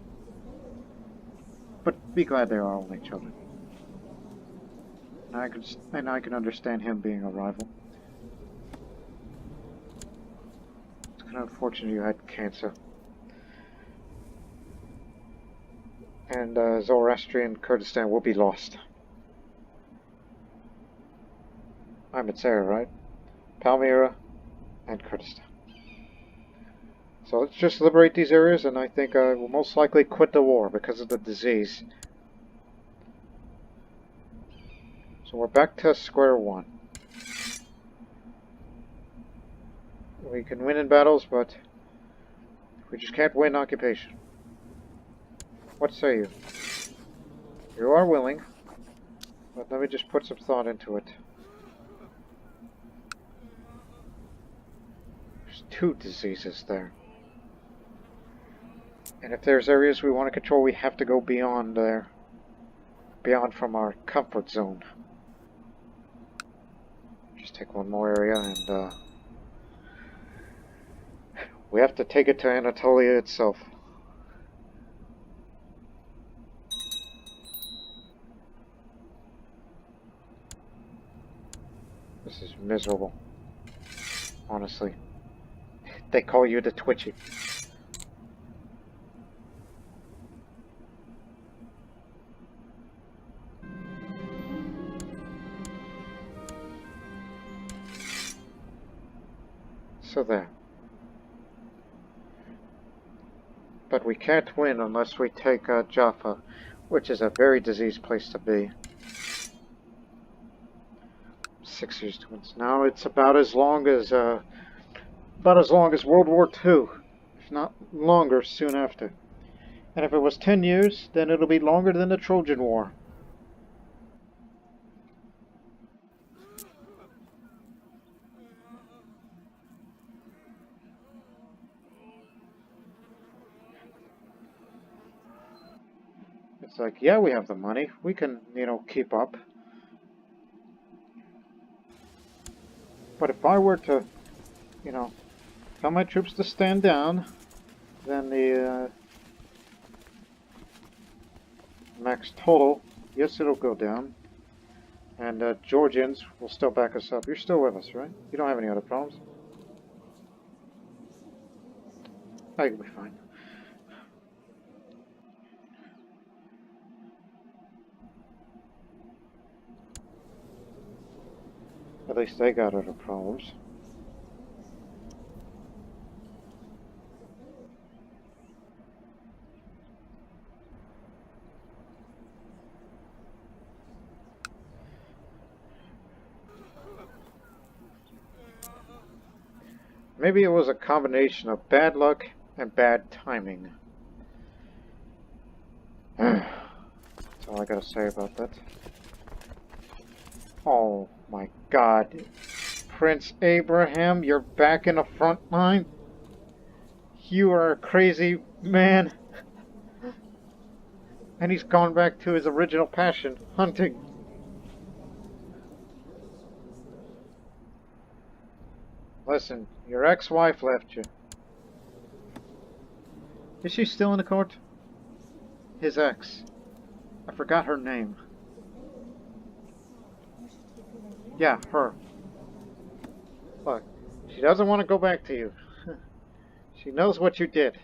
But be glad they are only children. And I can understand him being a rival. It's kind of unfortunate you had cancer. And Zoroastrian Kurdistan will be lost. I'm at Sarah, right? Palmyra and Kurdistan. So let's just liberate these areas, and I think we'll most likely quit the war because of the disease. So we're back to square one. We can win in battles, but we just can't win occupation. What say you? You are willing, but let me just put some thought into it. There's 2 diseases there. And if there's areas we want to control, we have to go beyond there. Beyond from our comfort zone. Just take one more area and we have to take it to Anatolia itself. This is miserable. Honestly. They call you the Twitchy. So there. But we can't win unless we take Jaffa, which is a very diseased place to be. 6 years to win. Now it's about as long as World War II, if not longer soon after. And if it was 10 years, then it'll be longer than the Trojan War. It's like, yeah, we have the money. We can, keep up. But if I were to, tell my troops to stand down, then the max total, yes, it'll go down. And Georgians will still back us up. You're still with us, right? You don't have any other problems? I can be fine. At least they got other problems. Maybe it was a combination of bad luck and bad timing. That's all I gotta say about that. Oh my God. Prince Abraham, you're back in the front line? You are a crazy man. And he's gone back to his original passion, hunting. Listen, your ex-wife left you. Is she still in the court? His ex. I forgot her name. Yeah, her. Look, she doesn't want to go back to you. She knows what you did.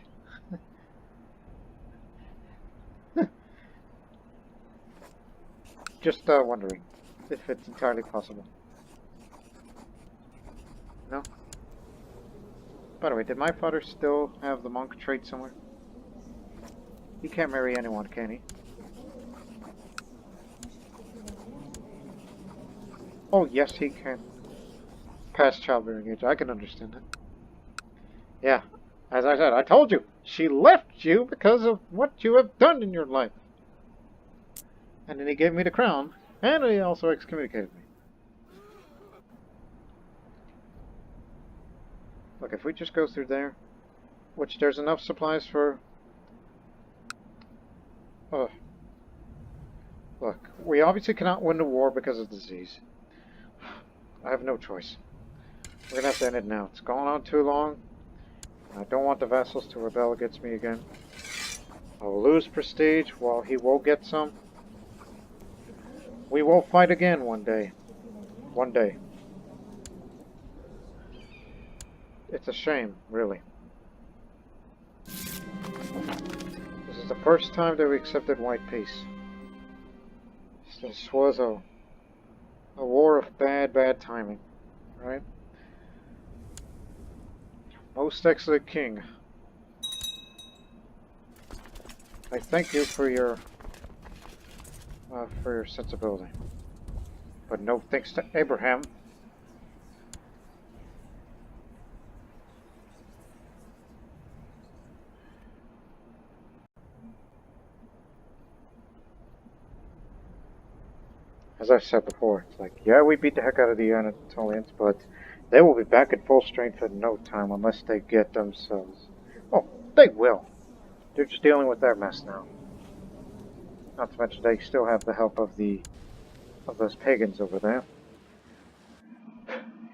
Just wondering if it's entirely possible. No? By the way, did my father still have the monk trait somewhere? He can't marry anyone, can he? Oh, yes, he can. Past childbearing age. I can understand that. Yeah, as I said, I told you. She left you because of what you have done in your life. And then he gave me the crown, and he also excommunicated me. Look, if we just go through there, which there's enough supplies for... Look, we obviously cannot win the war because of disease. I have no choice. We're gonna have to end it now. It's gone on too long. I don't want the vassals to rebel against me again. I will lose prestige while he will get some. We will fight again one day. One day. It's a shame, really. This is the first time that we accepted white peace. This was a war of bad timing, right? Most excellent king, I thank you for your sensibility, but no thanks to Abraham. As I've said before, it's like, yeah, we beat the heck out of the Anatolians, but they will be back at full strength in no time unless they get themselves... Oh, they will. They're just dealing with their mess now. Not to mention they still have the help of those pagans over there.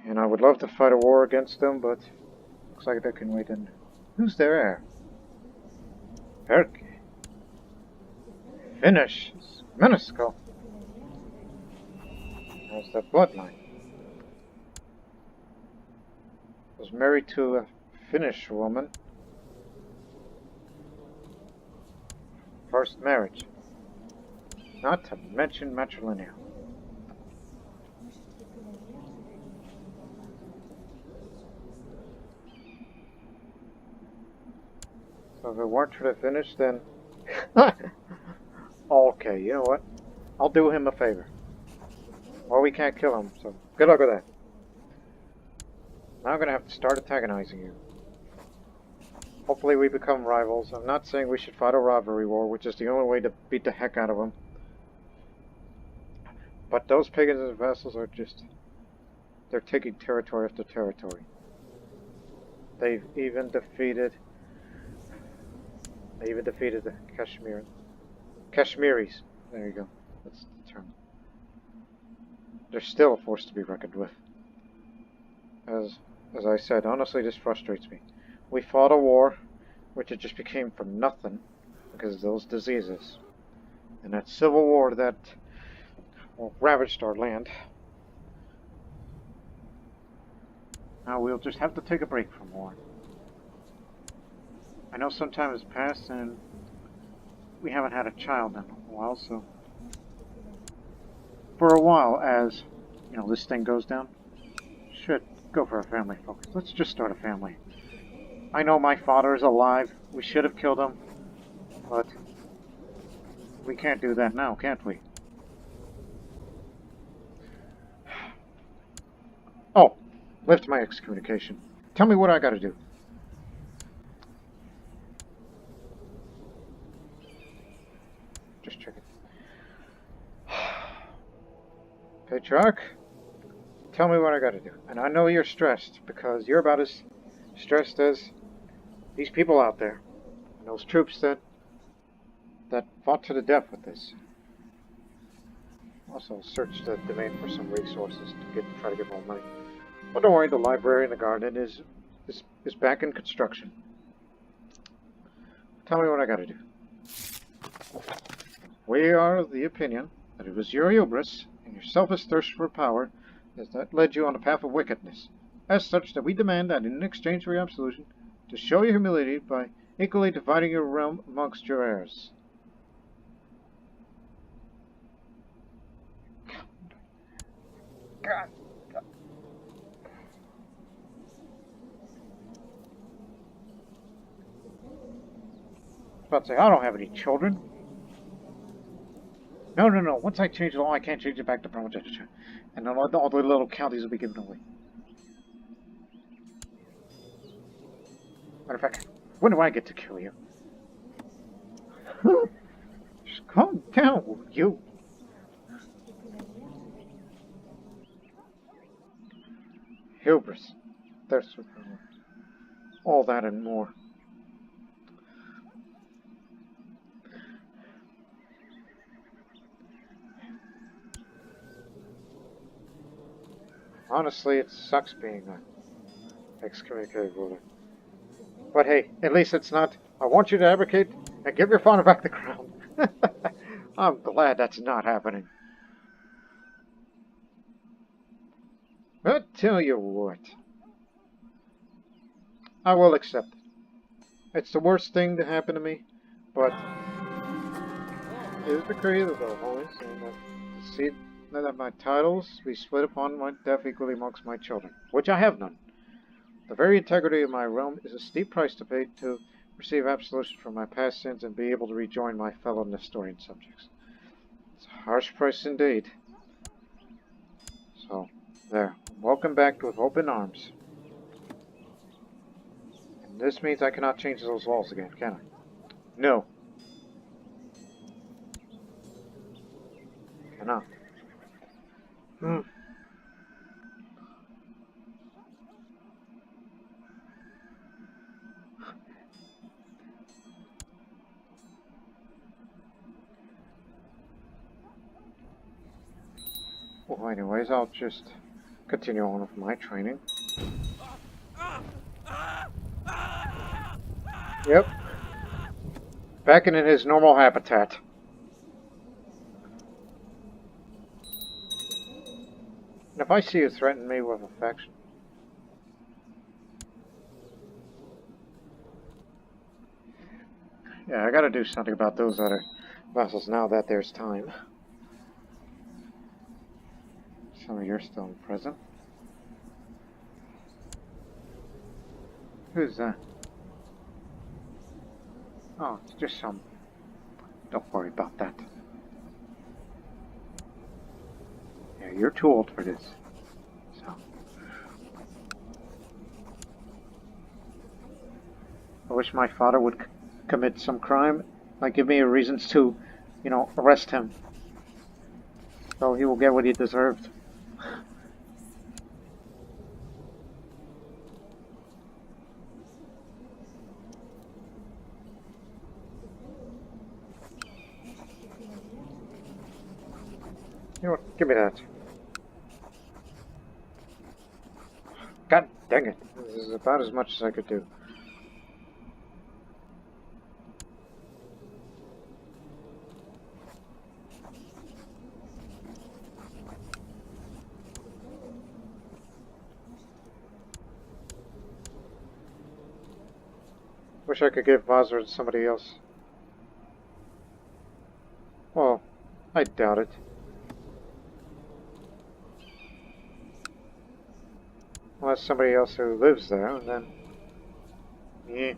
And I would love to fight a war against them, but looks like they can wait. And who's their heir? Perk. Finish. Minuscule. How's that bloodline? Was married to a Finnish woman. First marriage. Not to mention matrilineal. So if it weren't for the Finnish, then... Okay, you know what? I'll do him a favor. Well, we can't kill him, so good luck with that. Now I'm gonna have to start antagonizing you. Hopefully we become rivals. I'm not saying we should fight a rivalry war, which is the only way to beat the heck out of them. But those pagans and vassals are just... They're taking territory after territory. They've even defeated... They even defeated the Kashmiris. There you go. That's the term. They're still a force to be reckoned with. As I said, honestly, this frustrates me. We fought a war, which it just became for nothing because of those diseases. And that civil war that, well, ravaged our land. Now we'll just have to take a break from war. I know some time has passed and we haven't had a child in a while, so... For a while, as, you know, this thing goes down, should go for a family focus. Let's just start a family. I know my father is alive. We should have killed him. But we can't do that now, can't we? Oh, lift my excommunication. Tell me what I gotta do. Just check it. Patriarch, tell me what I gotta do. And I know you're stressed, because you're about as stressed as these people out there. And those troops that fought to the death with this. Also search the domain for some resources to try to get more money. But don't worry, the library and the garden is back in construction. Tell me what I gotta do. We are of the opinion that it was your hubris and your selfish thirst for power that led you on the path of wickedness. As such, that we demand that in exchange for your absolution, to show your humility by equally dividing your realm amongst your heirs. God. I was about to say, I don't have any children. No. Once I change the law, I can't change it back to primogeniture. And then all the little counties will be given away. Matter of fact, when do I get to kill you? Just calm down, you. Hubris, thirst for power, all that and more. Honestly, it sucks being an excommunicated ruler. But hey, at least it's not, I want you to abdicate and give your father back the crown. I'm glad that's not happening. But tell you what, I will accept it. It's the worst thing to happen to me, but it is the decree of the Holy, and the seed that my titles be split upon my death equally amongst my children, which I have none. The very integrity of my realm is a steep price to pay to receive absolution from my past sins and be able to rejoin my fellow Nestorian subjects. It's a harsh price indeed. So, there. Welcome back with open arms. And this means I cannot change those laws again, can I? No. Cannot. Well, anyways, I'll just continue on with my training. Yep. Back in his normal habitat. And if I see you threaten me with affection, yeah, I gotta do something about those other vassals now that there's time. So you're still in prison. Who's that? Oh, it's just some... Don't worry about that. Yeah, you're too old for this. So... I wish my father would commit some crime. Like, give me reasons to, arrest him. So he will get what he deserved. You know what? Give me that. God dang it. This is about as much as I could do. Wish I could give Mazur to somebody else. Well, I doubt it. Unless somebody else who lives there, and then... Yeah.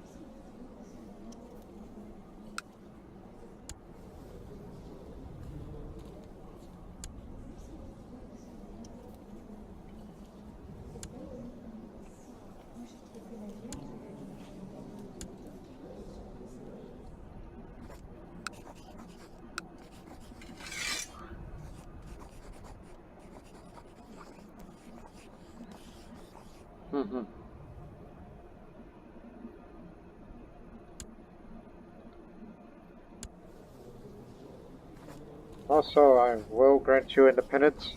Also, I will grant you independence,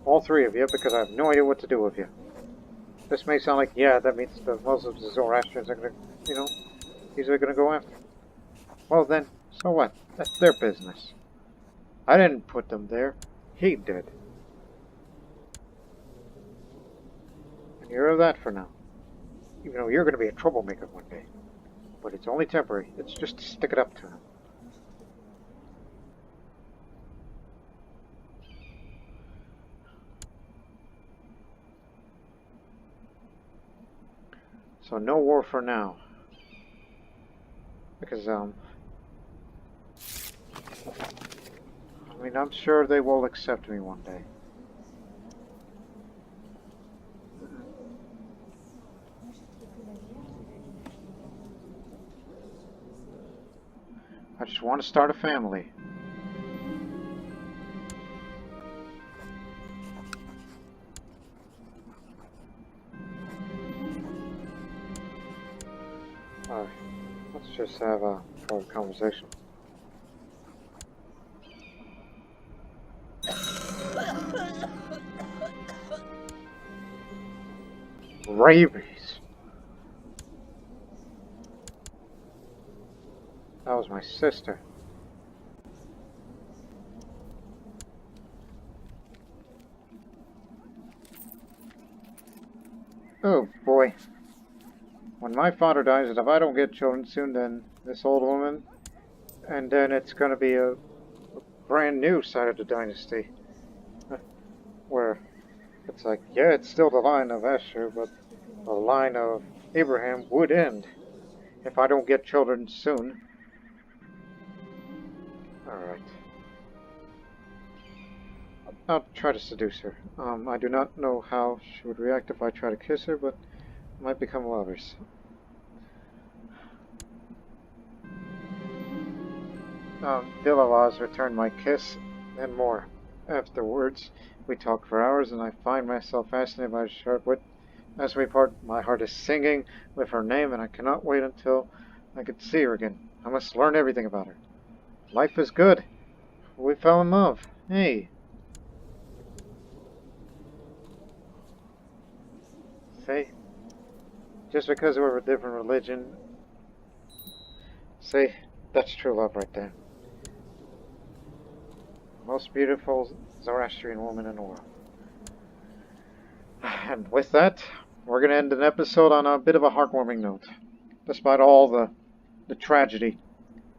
all three of you, because I have no idea what to do with you. This may sound like, yeah, that means the Muslims and Zoroastrians are gonna, you know, these are gonna go after. Well then, so what? That's their business. I didn't put them there. He did. And you're that for now. Even though you're gonna be a troublemaker one day. But it's only temporary. It's just to stick it up to him. So no war for now. Because, I mean, I'm sure they will accept me one day. I just want to start a family. Alright, let's just have a private conversation. Rabies! That was my sister. Oh boy. When my father dies, if I don't get children soon, then this old woman, and then it's gonna be a brand new side of the dynasty. Where it's like, yeah, it's still the line of Asher, but the line of Abraham would end if I don't get children soon. Alright. I'll try to seduce her. I do not know how she would react if I try to kiss her, but might become lovers. Dilavaz returned my kiss and more. Afterwards, we talked for hours, and I find myself fascinated by her sharp wit. As we part, my heart is singing with her name, and I cannot wait until I could see her again. I must learn everything about her. Life is good. We fell in love. Hey. See? Just because we're of a different religion. See? That's true love right there. Most beautiful Zoroastrian woman in the world. And with that, we're going to end an episode on a bit of a heartwarming note. Despite all the tragedy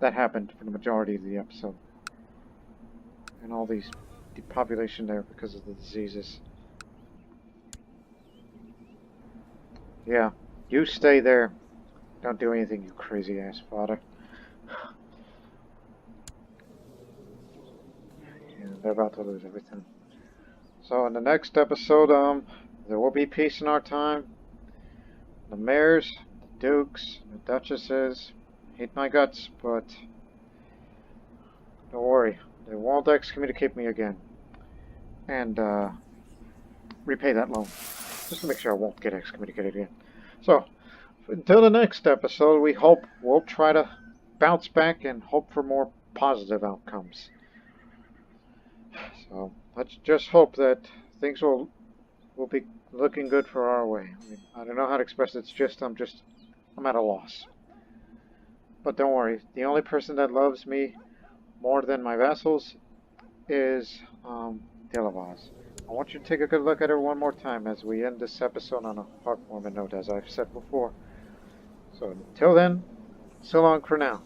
that happened for the majority of the episode. And all these depopulation there because of the diseases. Yeah, you stay there. Don't do anything, you crazy ass father. Yeah, they're about to lose everything. So in the next episode, there will be peace in our time. The mayors, the dukes, the duchesses hate my guts, but don't worry, they won't excommunicate me again. And repay that loan. Just to make sure I won't get excommunicated again. So, until the next episode, we hope we'll try to bounce back and hope for more positive outcomes. So, let's just hope that things will be looking good for our way. I mean, I don't know how to express it. It's just, I'm at a loss. But don't worry, the only person that loves me more than my vassals is Dilavaz. I want you to take a good look at her one more time as we end this episode on a heartwarming note, as I've said before. So until then, so long for now.